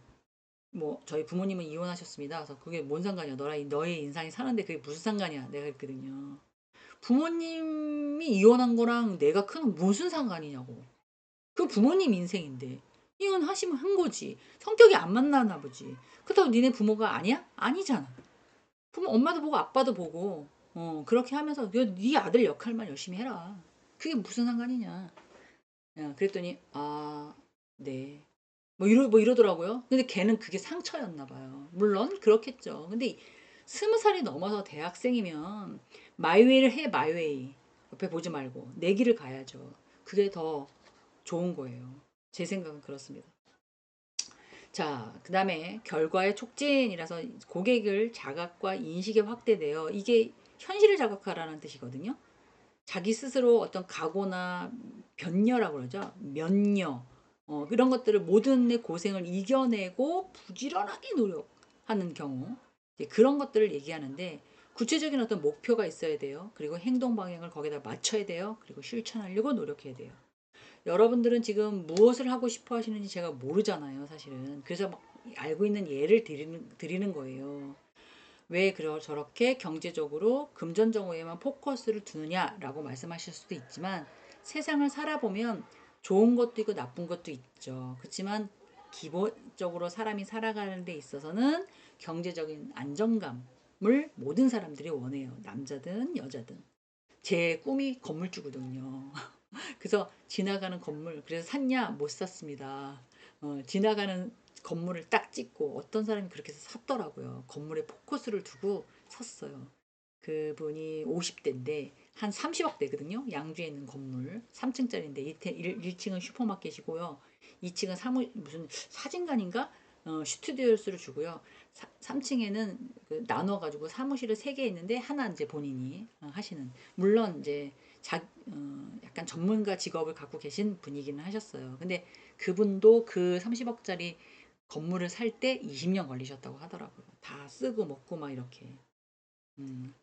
뭐 저희 부모님은 이혼하셨습니다. 그래서 그게 뭔 상관이야? 너의 인상이 사는데 그게 무슨 상관이야? 내가 그랬거든요. 부모님이 이혼한 거랑 내가 큰 무슨 상관이냐고. 그 부모님 인생인데 이혼하시면 한 거지. 성격이 안 맞나나 보지. 그렇다고 니네 부모가 아니야? 아니잖아. 부모 엄마도 보고 아빠도 보고 그렇게 하면서 네 아들 역할만 열심히 해라. 그게 무슨 상관이냐. 야, 그랬더니 네. 뭐 이러더라고요. 근데 걔는 그게 상처였나 봐요. 물론 그렇겠죠. 근데 20살이 넘어서 대학생이면 마이웨이를 해, 마이웨이. 옆에 보지 말고 내 길을 가야죠. 그게 더 좋은 거예요. 제 생각은 그렇습니다. 자, 그 다음에 결과의 촉진이라서 고객을 자각과 인식에 확대돼요. 이게 현실을 자각하라는 뜻이거든요. 자기 스스로 어떤 각오나 변녀라고 그러죠. 면녀. 이런 것들을 모든 내 고생을 이겨내고 부지런하게 노력하는 경우. 이제 그런 것들을 얘기하는데 구체적인 어떤 목표가 있어야 돼요. 그리고 행동 방향을 거기다 맞춰야 돼요. 그리고 실천하려고 노력해야 돼요. 여러분들은 지금 무엇을 하고 싶어 하시는지 제가 모르잖아요, 사실은. 그래서 막 알고 있는 예를 드리는 거예요. 왜 저렇게 경제적으로 금전정오에만 포커스를 두느냐라고 말씀하실 수도 있지만 세상을 살아보면 좋은 것도 있고 나쁜 것도 있죠. 그렇지만 기본적으로 사람이 살아가는 데 있어서는 경제적인 안정감을 모든 사람들이 원해요. 남자든 여자든. 제 꿈이 건물주거든요. 그래서 지나가는 건물, 그래서 샀냐? 못 샀습니다. 지나가는 건물을 딱 찍고 어떤 사람이 그렇게 해서 샀더라고요. 건물에 포커스를 두고 샀어요. 그분이 50대인데 한 30억 대거든요. 양주에 있는 건물 3층짜리인데 1층은 슈퍼마켓이고요. 2층은 무슨 사진관인가? 스튜디오스를 주고요. 3층에는 나눠가지고 사무실을 3개 있는데 하나 이제 본인이 하시는. 물론 이제 약간 전문가 직업을 갖고 계신 분이기는 하셨어요. 근데 그분도 그 30억짜리 건물을 살 때 20년 걸리셨다고 하더라고요. 다 쓰고 먹고 막 이렇게. 음,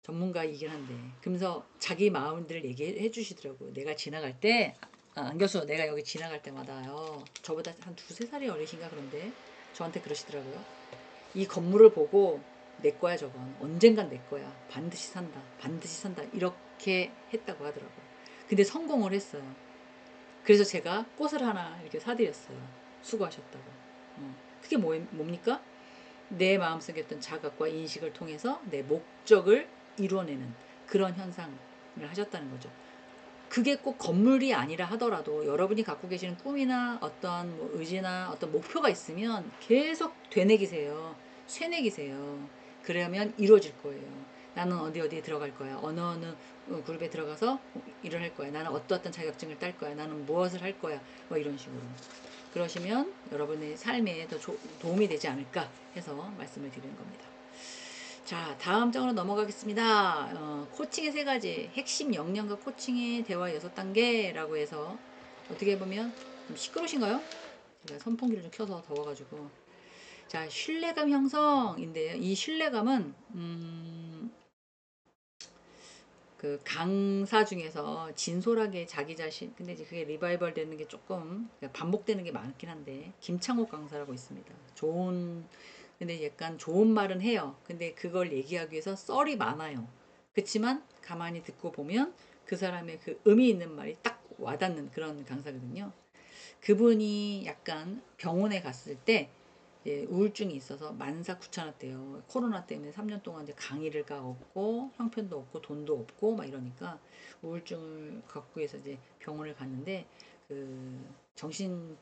전문가이긴 한데. 그러면서 자기 마음들을 얘기해 주시더라고요. 내가 지나갈 때, 안 교수, 내가 여기 지나갈 때마다요. 저보다 한 두세 살이 어리신가 그런데 저한테 그러시더라고요. 이 건물을 보고 내 거야 저건. 언젠간 내 거야. 반드시 산다. 반드시 산다. 이렇게 했다고 하더라고요. 근데 성공을 했어요. 그래서 제가 꽃을 하나 이렇게 사드렸어요. 수고하셨다고. 그게 뭡니까? 내 마음속에 어떤 자각과 인식을 통해서 내 목적을 이루어내는 그런 현상을 하셨다는 거죠. 그게 꼭 건물이 아니라 하더라도 여러분이 갖고 계시는 꿈이나 어떤 뭐 의지나 어떤 목표가 있으면 계속 되뇌기세요. 쇠뇌기세요. 그러면 이루어질 거예요. 나는 어디에 들어갈 거야. 어느 그룹에 들어가서 일을 할 거야. 나는 어떤 자격증을 딸 거야. 나는 무엇을 할 거야. 뭐 이런 식으로. 그러시면 여러분의 삶에 더 도움이 되지 않을까 해서 말씀을 드리는 겁니다. 자, 다음 장으로 넘어가겠습니다. 코칭의 세 가지, 핵심 역량과 코칭의 대화 6단계라고 해서 어떻게 보면 좀 시끄러우신가요? 제가 선풍기를 좀 켜서 더워가지고. 자, 신뢰감 형성인데요. 이 신뢰감은 그 강사 중에서 진솔하게 자기 자신, 근데 이제 그게 리바이벌 되는 게 조금 반복되는 게 많긴 한데 김창옥 강사라고 있습니다. 근데 약간 좋은 말은 해요. 근데 그걸 얘기하기 위해서 썰이 많아요. 그렇지만 가만히 듣고 보면 그 사람의 그 의미 있는 말이 딱 와닿는 그런 강사거든요. 그분이 약간 병원에 갔을 때 우울증이 있어서 만사구천하대요. 코로나 때문에 3년 동안 이제 강의가 없고 형편도 없고 돈도 없고 막 이러니까 우울증을 갖고 해서 이제 병원을 갔는데 그 정신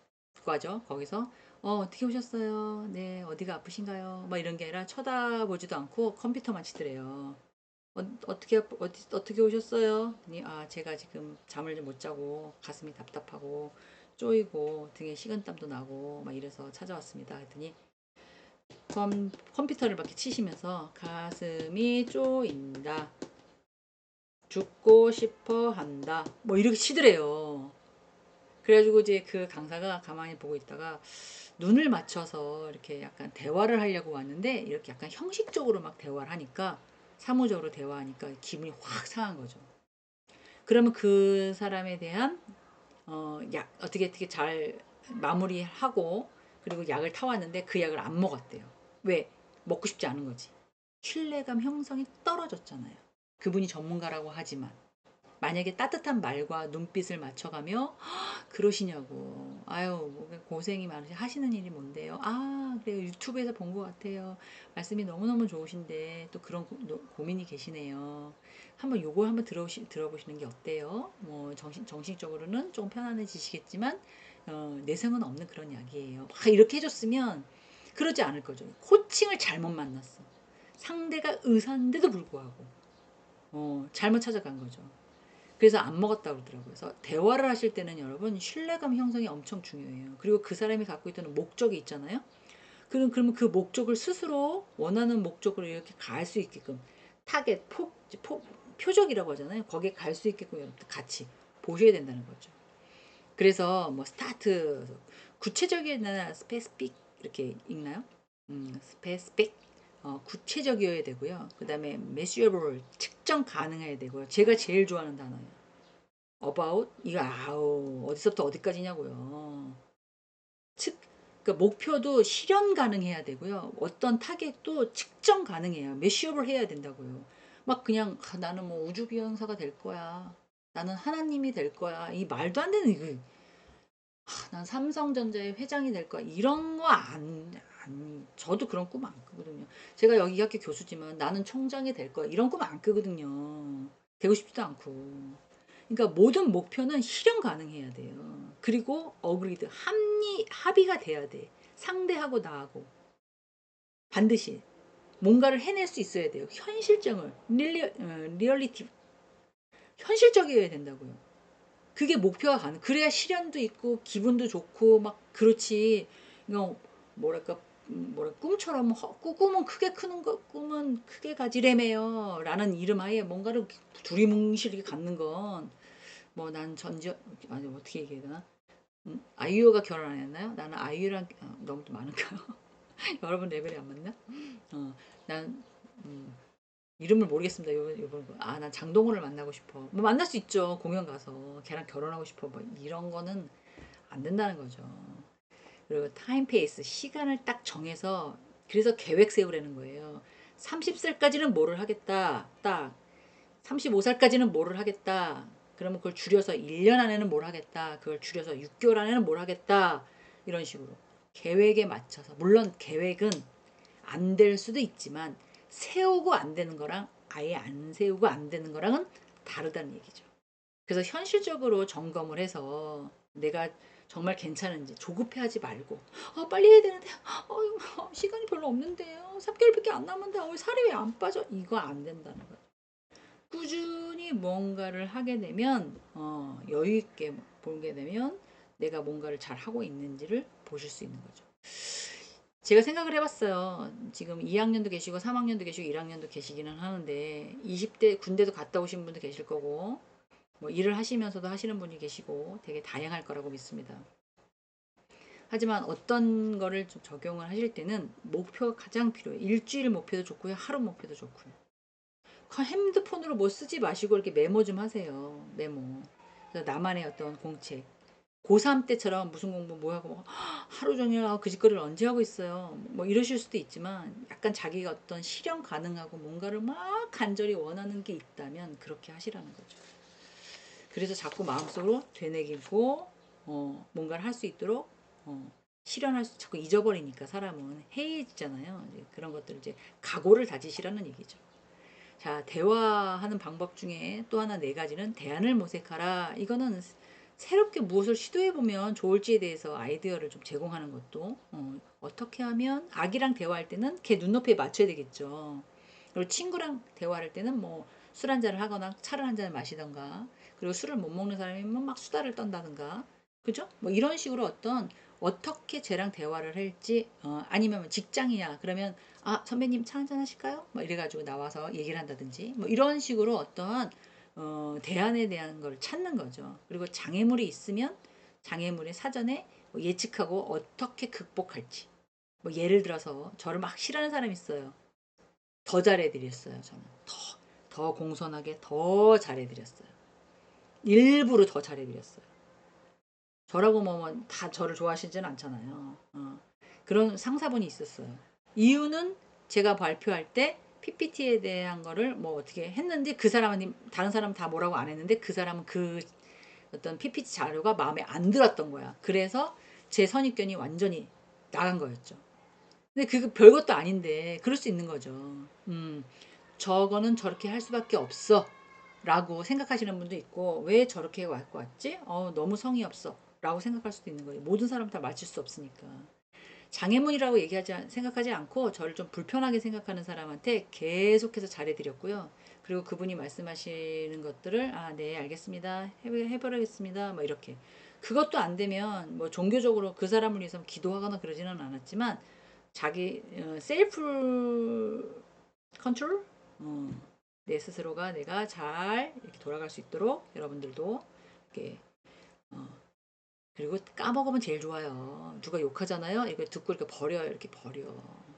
과죠. 거기서 어떻게 오셨어요? 네, 어디가 아프신가요? 막 이런 게 아니라 쳐다보지도 않고 컴퓨터만 치더래요. 어떻게 오셨어요? 아, 제가 지금 잠을 못 자고 가슴이 답답하고 쪼이고 등에 식은땀도 나고 막 이래서 찾아왔습니다. 했더니 컴퓨터를 막 이렇게 치시면서 가슴이 쪼인다. 죽고 싶어 한다. 뭐 이렇게 치더래요. 그래가지고 이제 그 강사가 가만히 보고 있다가 눈을 맞춰서 이렇게 약간 대화를 하려고 왔는데 이렇게 약간 형식적으로 막 대화를 하니까 사무적으로 대화하니까 기분이 확 상한 거죠. 그러면 그 사람에 대한 어떻게 잘 마무리하고 그리고 약을 타왔는데 그 약을 안 먹었대요. 왜? 먹고 싶지 않은 거지. 신뢰감 형성이 떨어졌잖아요. 그분이 전문가라고 하지만 만약에 따뜻한 말과 눈빛을 맞춰가며 그러시냐고. 아유, 뭐 고생이 많으시 하시는 일이 뭔데요? 아, 그래요. 유튜브에서 본 것 같아요. 말씀이 너무너무 좋으신데 또 그런 고민이 계시네요. 한번 들어보시는 게 어때요? 뭐 정신적으로는 좀 편안해지시겠지만 내성은 없는 그런 약이에요. 막 이렇게 해줬으면 그러지 않을 거죠. 코칭을 잘못 만났어. 상대가 의사인데도 불구하고 잘못 찾아간 거죠. 그래서 안 먹었다고 그러더라고요. 그래서 대화를 하실 때는 여러분 신뢰감 형성이 엄청 중요해요. 그리고 그 사람이 갖고 있는 목적이 있잖아요. 그러면 그 목적을 스스로 원하는 목적으로 이렇게 갈 수 있게끔 타겟, 표적이라고 하잖아요. 거기에 갈 수 있게끔 여러분들 같이 보셔야 된다는 거죠. 그래서 뭐 스타트 구체적이나 스페시픽 이렇게 읽나요? 스페시픽 구체적이어야 되고요. 그 다음에 measurable 측정 가능해야 되고요. 제가 제일 좋아하는 단어예요. about 이거 아우 어디서부터 어디까지냐고요. 즉 그러니까 목표도 실현 가능해야 되고요. 어떤 타겟도 측정 가능해요. measurable 해야 된다고요. 막 그냥 나는 뭐 우주 비행사가 될 거야. 나는 하나님이 될 거야. 이 말도 안 되는 이거. 난 삼성전자의 회장이 될 거야. 이런 거 저도 그런 꿈 안 꾸거든요. 제가 여기 학교 교수지만 나는 총장이 될 거야. 이런 꿈 안 꾸거든요. 되고 싶지도 않고. 그러니까 모든 목표는 실현 가능해야 돼요. 그리고 어그리드 합의가 돼야 돼. 상대하고 나하고 반드시 뭔가를 해낼 수 있어야 돼요. 현실적을 리얼리티 현실적이어야 된다고요. 그게 목표가 가능. 그래야 실현도 있고 기분도 좋고 막 그렇지. 이거 뭐랄까 꿈처럼 꿈은 크게 크는 거 꿈은 크게 가지래매요. 라는 이름하에 뭔가를 두리뭉실하게 갖는 건 뭐 난 전지 아니 어떻게 얘기해야 되나? 아이유가 결혼 안 했나요? 나는 아이유랑 너무 많은가요? 여러분 레벨이 안 맞나? 난 이름을 모르겠습니다. 요번 난 장동건을 만나고 싶어. 뭐 만날 수 있죠. 공연 가서 걔랑 결혼하고 싶어. 뭐 이런 거는 안 된다는 거죠. 그리고 타임 페이스 시간을 딱 정해서 그래서 계획 세우라는 거예요. 30살까지는 뭐를 하겠다. 딱 35살까지는 뭐를 하겠다. 그러면 그걸 줄여서 1년 안에는 뭘 하겠다. 그걸 줄여서 6개월 안에는 뭘 하겠다. 이런 식으로. 계획에 맞춰서. 물론 계획은 안 될 수도 있지만 세우고 안 되는 거랑 아예 안 세우고 안 되는 거랑은 다르다는 얘기죠. 그래서 현실적으로 점검을 해서 내가 정말 괜찮은지 조급해하지 말고 빨리 해야 되는데 시간이 별로 없는데요. 3개월밖에 안 남았는데 살이 왜 안 빠져? 이거 안 된다는 거예요. 꾸준히 뭔가를 하게 되면 여유 있게 보게 되면 내가 뭔가를 잘 하고 있는지를 보실 수 있는 거죠. 제가 생각을 해봤어요. 지금 2학년도 계시고 3학년도 계시고 1학년도 계시기는 하는데 20대 군대도 갔다 오신 분도 계실 거고 뭐 일을 하시면서도 하시는 분이 계시고 되게 다양할 거라고 믿습니다. 하지만 어떤 거를 좀 적용을 하실 때는 목표가 가장 필요해요. 일주일 목표도 좋고요. 하루 목표도 좋고요. 핸드폰으로 뭐 쓰지 마시고 이렇게 메모 좀 하세요. 메모. 그래서 나만의 어떤 공책. 고3 때처럼 무슨 공부 뭐 하고 하루 종일 그 짓거리를 언제 하고 있어요. 뭐 이러실 수도 있지만 약간 자기가 어떤 실현 가능하고 뭔가를 막 간절히 원하는 게 있다면 그렇게 하시라는 거죠. 그래서 자꾸 마음속으로 되뇌기고 뭔가를 할 수 있도록 실현할 수 자꾸 잊어버리니까 사람은 해이해지잖아요. 그런 것들을 이제 각오를 다지시라는 얘기죠. 자, 대화하는 방법 중에 또 하나 네 가지는 대안을 모색하라. 이거는 새롭게 무엇을 시도해보면 좋을지에 대해서 아이디어를 좀 제공하는 것도 어떻게 하면 아기랑 대화할 때는 걔 눈높이에 맞춰야 되겠죠. 그리고 친구랑 대화할 때는 뭐 술 한 잔을 하거나 차를 한 잔을 마시던가 그리고 술을 못 먹는 사람이면 막 수다를 떤다든가 그죠? 뭐 이런 식으로 어떻게 쟤랑 대화를 할지 아니면 직장이야 그러면 아 선배님 차 한 잔 하실까요? 뭐 이래가지고 나와서 얘기를 한다든지 뭐 이런 식으로 어떠한 대안에 대한 걸 찾는 거죠. 그리고 장애물이 있으면 장애물의 사전에 뭐 예측하고 어떻게 극복할지. 뭐 예를 들어서 저를 막 싫어하는 사람이 있어요. 더 잘해드렸어요. 저는 더 공손하게 더 잘해드렸어요. 일부러 더 잘해드렸어요. 저라고 뭐다 저를 좋아하시지는 않잖아요. 그런 상사분이 있었어요. 이유는 제가 발표할 때 PPT에 대한 거를 뭐 어떻게 했는데 그 사람은 다른 사람은 다 뭐라고 안 했는데 그 사람은 그 어떤 PPT 자료가 마음에 안 들었던 거야. 그래서 제 선입견이 완전히 나간 거였죠. 근데 그거 별것도 아닌데 그럴 수 있는 거죠. 저거는 저렇게 할 수밖에 없어. 라고 생각하시는 분도 있고 왜 저렇게 갖고 왔지? 너무 성의 없어. 라고 생각할 수도 있는 거예요. 모든 사람 다 맞출 수 없으니까. 장애물이라고 생각하지 않고 저를 좀 불편하게 생각하는 사람한테 계속해서 잘해드렸고요. 그리고 그분이 말씀하시는 것들을 네 알겠습니다. 해보겠습니다. 뭐 이렇게 그것도 안 되면 뭐 종교적으로 그 사람을 위해서 기도하거나 그러지는 않았지만 자기 셀프 컨트롤 내 스스로가 내가 잘 이렇게 돌아갈 수 있도록 여러분들도 이렇게 그리고 까먹으면 제일 좋아요. 누가 욕하잖아요. 이거 듣고 이렇게 버려요. 이렇게 버려.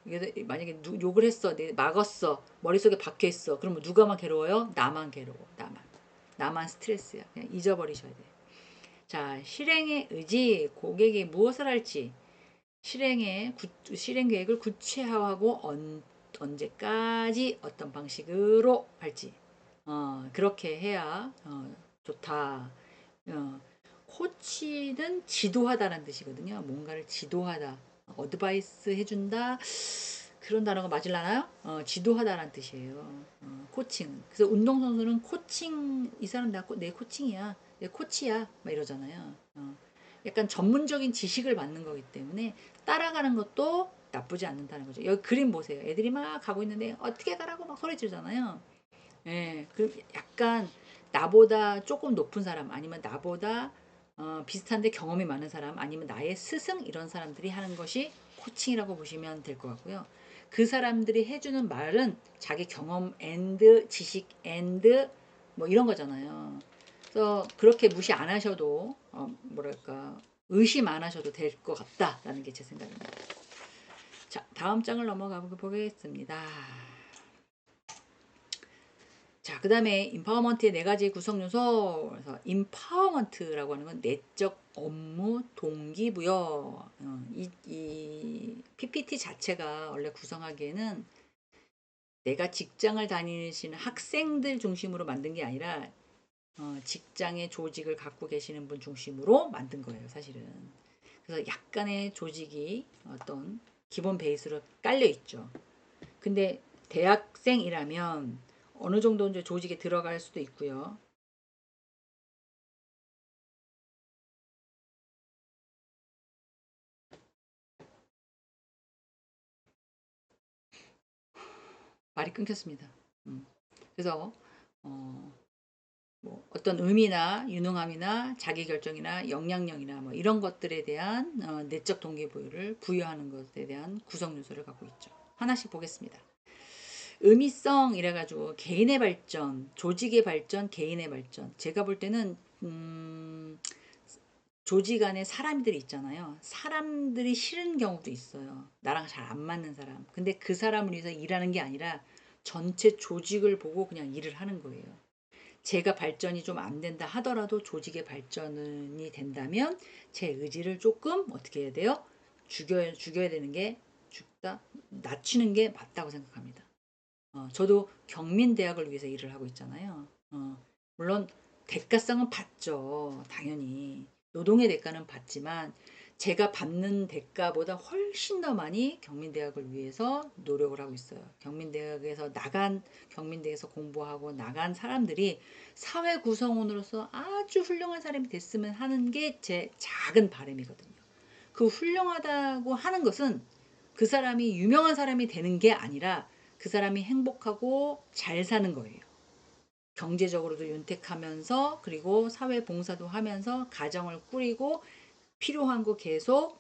이게 만약에 욕을 했어, 내 막았어, 머릿속에 박혀 있어. 그러면 누가만 괴로워요? 나만 괴로워. 나만 스트레스야. 그냥 잊어버리셔야 돼. 자, 실행의 의지, 고객이 무엇을 할지, 실행 계획을 구체화하고 언제까지 어떤 방식으로 할지, 그렇게 해야 좋다. 어, 코치는 지도하다라는 뜻이거든요. 뭔가를 지도하다, 어드바이스 해준다. 그런 단어가 맞을라나요? 지도하다라는 뜻이에요. 코칭. 그래서 운동선수는 코칭, 이 사람 내 코칭이야. 내 코치야. 막 이러잖아요. 약간 전문적인 지식을 받는 거기 때문에 따라가는 것도 나쁘지 않는다는 거죠. 여기 그림 보세요. 애들이 막 가고 있는데 어떻게 가라고 막 소리 지르잖아요. 예, 그 약간 나보다 조금 높은 사람 아니면 나보다 비슷한데 경험이 많은 사람 아니면 나의 스승 이런 사람들이 하는 것이 코칭이라고 보시면 될 것 같고요. 그 사람들이 해주는 말은 자기 경험 앤드 지식 앤드 뭐 이런 거잖아요. 그래서 그렇게 무시 안 하셔도 뭐랄까 의심 안 하셔도 될 것 같다라는 게 제 생각입니다. 자, 다음 장을 넘어가 보겠습니다. 자, 그 다음에 인파워먼트의 네 가지 구성 요소. 그래서 인파워먼트라고 하는 건 내적 업무 동기부여. 이 PPT 자체가 원래 구성하기에는 내가 직장을 다니시는 학생들 중심으로 만든 게 아니라 직장의 조직을 갖고 계시는 분 중심으로 만든 거예요, 사실은. 그래서 약간의 조직이 어떤 기본 베이스로 깔려 있죠. 근데 대학생이라면 어느 정도 이제 조직에 들어갈 수도 있고요. 말이 끊겼습니다. 그래서 뭐 어떤 의미나 유능함이나 자기결정이나 역량력이나 뭐 이런 것들에 대한 내적 동기부여를 부여하는 것에 대한 구성 요소를 갖고 있죠. 하나씩 보겠습니다. 의미성 이래가지고 개인의 발전, 조직의 발전, 개인의 발전. 제가 볼 때는 조직 안에 사람들이 있잖아요. 사람들이 싫은 경우도 있어요. 나랑 잘 안 맞는 사람. 근데 그 사람을 위해서 일하는 게 아니라 전체 조직을 보고 그냥 일을 하는 거예요. 제가 발전이 좀 안 된다 하더라도 조직의 발전이 된다면 제 의지를 조금 어떻게 해야 돼요? 죽여야 되는 게 낮추는 게 맞다고 생각합니다. 저도 경민대학을 위해서 일을 하고 있잖아요. 물론 대가성은 받죠. 당연히. 노동의 대가는 받지만 제가 받는 대가보다 훨씬 더 많이 경민대학을 위해서 노력을 하고 있어요. 경민대학에서 공부하고 나간 사람들이 사회 구성원으로서 아주 훌륭한 사람이 됐으면 하는 게 제 작은 바람이거든요. 그 훌륭하다고 하는 것은 그 사람이 유명한 사람이 되는 게 아니라 그 사람이 행복하고 잘 사는 거예요. 경제적으로도 윤택하면서 그리고 사회 봉사도 하면서 가정을 꾸리고 필요한 거 계속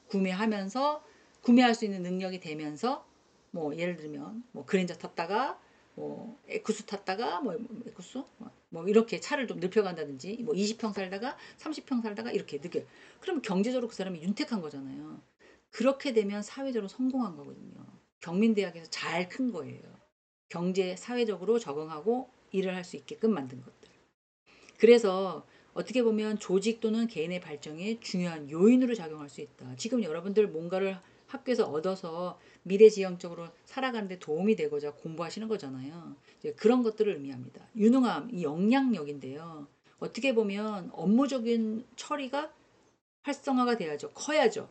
구매하면서 구매할 수 있는 능력이 되면서 뭐 예를 들면 뭐 그랜저 탔다가 뭐 에쿠스 탔다가 뭐 에쿠스 뭐 이렇게 차를 좀 늙혀간다든지 뭐 20평 살다가 30평 살다가 이렇게 늙혀. 그러면 경제적으로 그 사람이 윤택한 거잖아요. 그렇게 되면 사회적으로 성공한 거거든요. 경민대학에서 잘 큰 거예요. 경제 사회적으로 적응하고 일을 할 수 있게끔 만든 것들. 그래서 어떻게 보면 조직 또는 개인의 발전에 중요한 요인으로 작용할 수 있다. 지금 여러분들 뭔가를 학교에서 얻어서 미래지향적으로 살아가는데 도움이 되고자 공부하시는 거잖아요. 이제 그런 것들을 의미합니다. 유능함, 이 역량력인데요. 어떻게 보면 업무적인 처리가 활성화가 돼야죠. 커야죠.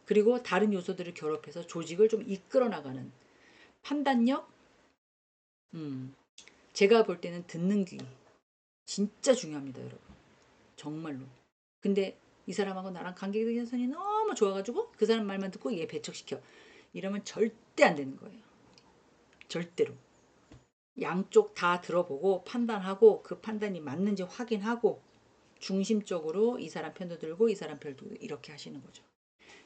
그리고 다른 요소들을 결합해서 조직을 좀 이끌어 나가는 판단력, 제가 볼 때는 듣는 귀 진짜 중요합니다, 여러분. 정말로. 근데 이 사람하고 나랑 관계개선이 너무 좋아가지고 그 사람 말만 듣고 얘 배척시켜. 이러면 절대 안 되는 거예요. 절대로. 양쪽 다 들어보고 판단하고 그 판단이 맞는지 확인하고 중심적으로 이 사람 편도 들고 이 사람 편도 이렇게 하시는 거죠.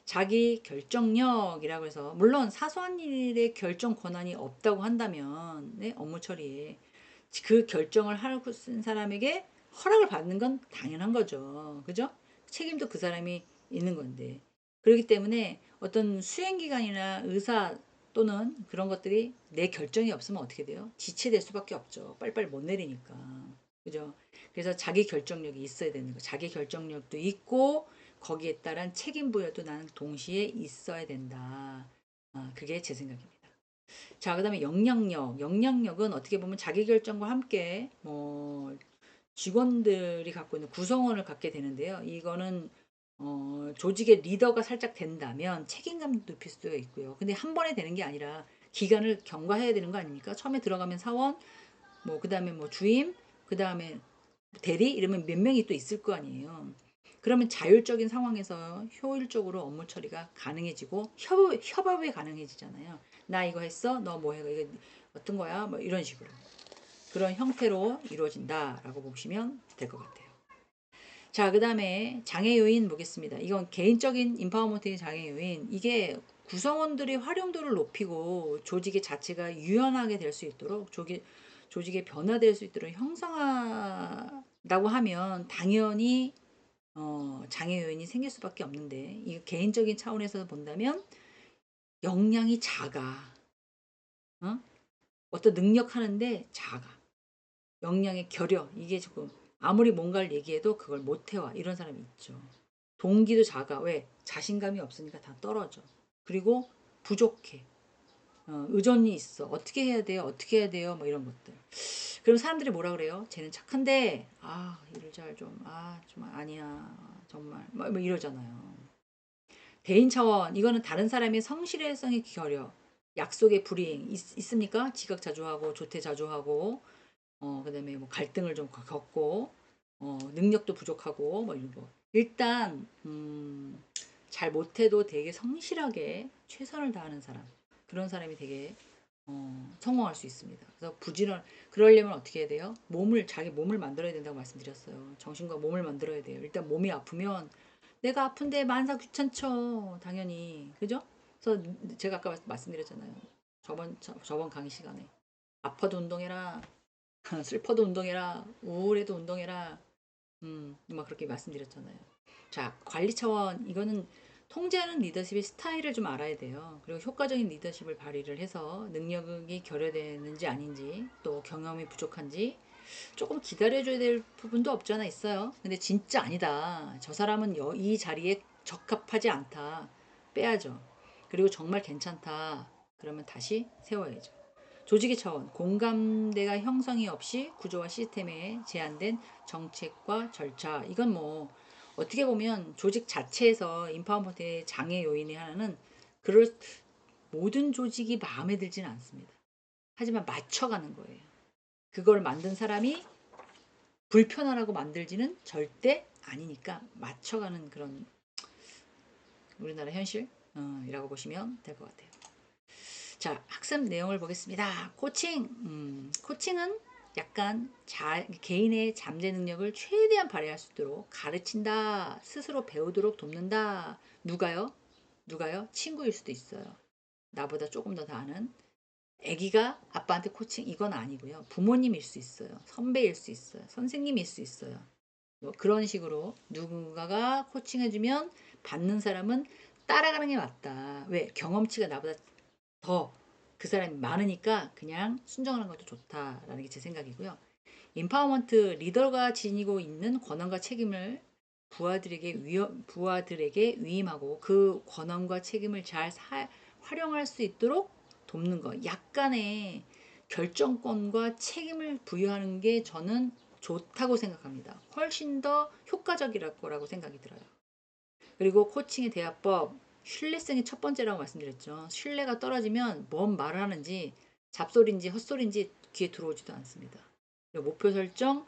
자기 결정력이라고 해서 물론 사소한 일에 결정 권한이 없다고 한다면 네? 업무 처리에 그 결정을 하고 쓴 사람에게 허락을 받는 건 당연한 거죠. 그죠? 책임도 그 사람이 있는 건데. 그렇기 때문에 어떤 수행기관이나 의사 또는 그런 것들이 내 결정이 없으면 어떻게 돼요? 지체될 수밖에 없죠. 빨리빨리 못 내리니까. 그죠? 그래서 자기 결정력이 있어야 되는 거. 자기 결정력도 있고 거기에 따른 책임 부여도 나는 동시에 있어야 된다. 그게 제 생각입니다. 자, 그다음에 영향력. 영향력은 어떻게 보면 자기결정과 함께 뭐 직원들이 갖고 있는 구성원을 갖게 되는데요. 이거는 조직의 리더가 살짝 된다면 책임감도 높일 수도 있고요. 근데 한 번에 되는 게 아니라 기간을 경과해야 되는 거 아닙니까? 처음에 들어가면 사원, 뭐 그다음에 뭐 주임, 그다음에 대리 이러면 몇 명이 또 있을 거 아니에요. 그러면 자율적인 상황에서 효율적으로 업무 처리가 가능해지고 협업이 가능해지잖아요. 나 이거 했어? 너 뭐 해? 이거 어떤 거야? 뭐 이런 식으로. 그런 형태로 이루어진다라고 보시면 될 것 같아요. 자, 그 다음에 장애 요인 보겠습니다. 이건 개인적인 인파워먼트의 장애 요인. 이게 구성원들의 활용도를 높이고 조직의 자체가 유연하게 될 수 있도록 조직의 변화될 수 있도록 형성한다고 하면 당연히 장애 요인이 생길 수밖에 없는데 이 개인적인 차원에서 본다면 역량이 작아. 어? 어떤 능력 하는데 작아. 역량의 결여. 이게 조금 아무리 뭔가를 얘기해도 그걸 못 해와. 이런 사람이 있죠. 동기도 작아. 왜? 자신감이 없으니까 다 떨어져. 그리고 부족해. 의존이 있어. 어떻게 해야 돼요? 어떻게 해야 돼요? 뭐 이런 것들. 그럼 사람들이 뭐라 그래요? 쟤는 착한데 일을 잘 좀 좀 아니야. 정말 뭐 이러잖아요. 대인 차원 이거는 다른 사람의 성실성의 결여, 약속의 불이행 있습니까? 지각자조하고 조퇴자조하고 그다음에 뭐 갈등을 좀 겪고 능력도 부족하고 뭐 이런 거. 일단 잘 못해도 되게 성실하게 최선을 다하는 사람 그런 사람이 되게 성공할 수 있습니다. 그래서 부지런 그러려면 어떻게 해야 돼요? 자기 몸을 만들어야 된다고 말씀드렸어요. 정신과 몸을 만들어야 돼요. 일단 몸이 아프면 내가 아픈데 만사 귀찮죠. 당연히 그죠? 그래서 제가 아까 말씀드렸잖아요. 저번 강의 시간에 아파도 운동해라. 슬퍼도 운동해라. 우울해도 운동해라. 막 그렇게 말씀드렸잖아요. 자, 관리 차원 이거는 통제하는 리더십의 스타일을 좀 알아야 돼요. 그리고 효과적인 리더십을 발휘를 해서 능력이 결여되는지 아닌지 또 경험이 부족한지 조금 기다려줘야 될 부분도 없지 않아 있어요. 근데 진짜 아니다. 저 사람은 이 자리에 적합하지 않다. 빼야죠. 그리고 정말 괜찮다. 그러면 다시 세워야죠. 조직의 차원, 공감대가 형성이 없이 구조와 시스템에 제한된 정책과 절차. 이건 뭐 어떻게 보면 조직 자체에서 인파워먼트의 장애 요인의 하나는 그럴 모든 조직이 마음에 들지는 않습니다. 하지만 맞춰가는 거예요. 그걸 만든 사람이 불편하라고 만들지는 절대 아니니까 맞춰가는 그런 우리나라 현실이라고 보시면 될 것 같아요. 자, 학습 내용을 보겠습니다. 코칭은 약간 개인의 잠재 능력을 최대한 발휘할 수 있도록 가르친다, 스스로 배우도록 돕는다. 누가요? 친구일 수도 있어요. 나보다 조금 더 아는. 아기가 아빠한테 코칭 이건 아니고요. 부모님일 수 있어요. 선배일 수 있어요. 선생님일 수 있어요. 뭐 그런 식으로 누군가가 코칭해주면 받는 사람은 따라가는 게 맞다. 왜? 경험치가 나보다 더 그 사람이 많으니까 그냥 순종하는 것도 좋다라는 게 제 생각이고요. 인파워먼트 리더가 지니고 있는 권한과 책임을 부하들에게 위임하고 그 권한과 책임을 잘 활용할 수 있도록 돕는 거. 약간의 결정권과 책임을 부여하는 게 저는 좋다고 생각합니다. 훨씬 더 효과적이랄 거라고 생각이 들어요. 그리고 코칭의 대화법, 신뢰성이 첫 번째라고 말씀드렸죠. 신뢰가 떨어지면 뭔 말을 하는지 잡소리인지 헛소리인지 귀에 들어오지도 않습니다. 목표 설정,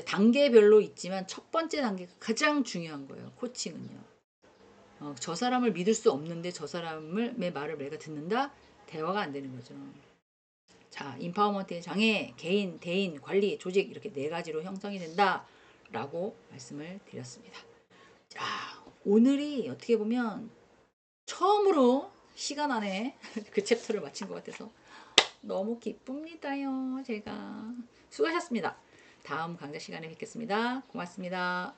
단계별로 있지만 첫 번째 단계가 가장 중요한 거예요. 코칭은요. 저 사람을 믿을 수 없는데 저 사람의 말을 내가 듣는다? 대화가 안 되는 거죠. 자, 인파워먼트의 장애, 개인, 대인, 관리, 조직 이렇게 네 가지로 형성이 된다라고 말씀을 드렸습니다. 자, 오늘이 어떻게 보면 처음으로 시간 안에 그 챕터를 마친 것 같아서 너무 기쁩니다요. 제가 수고하셨습니다. 다음 강좌 시간에 뵙겠습니다. 고맙습니다.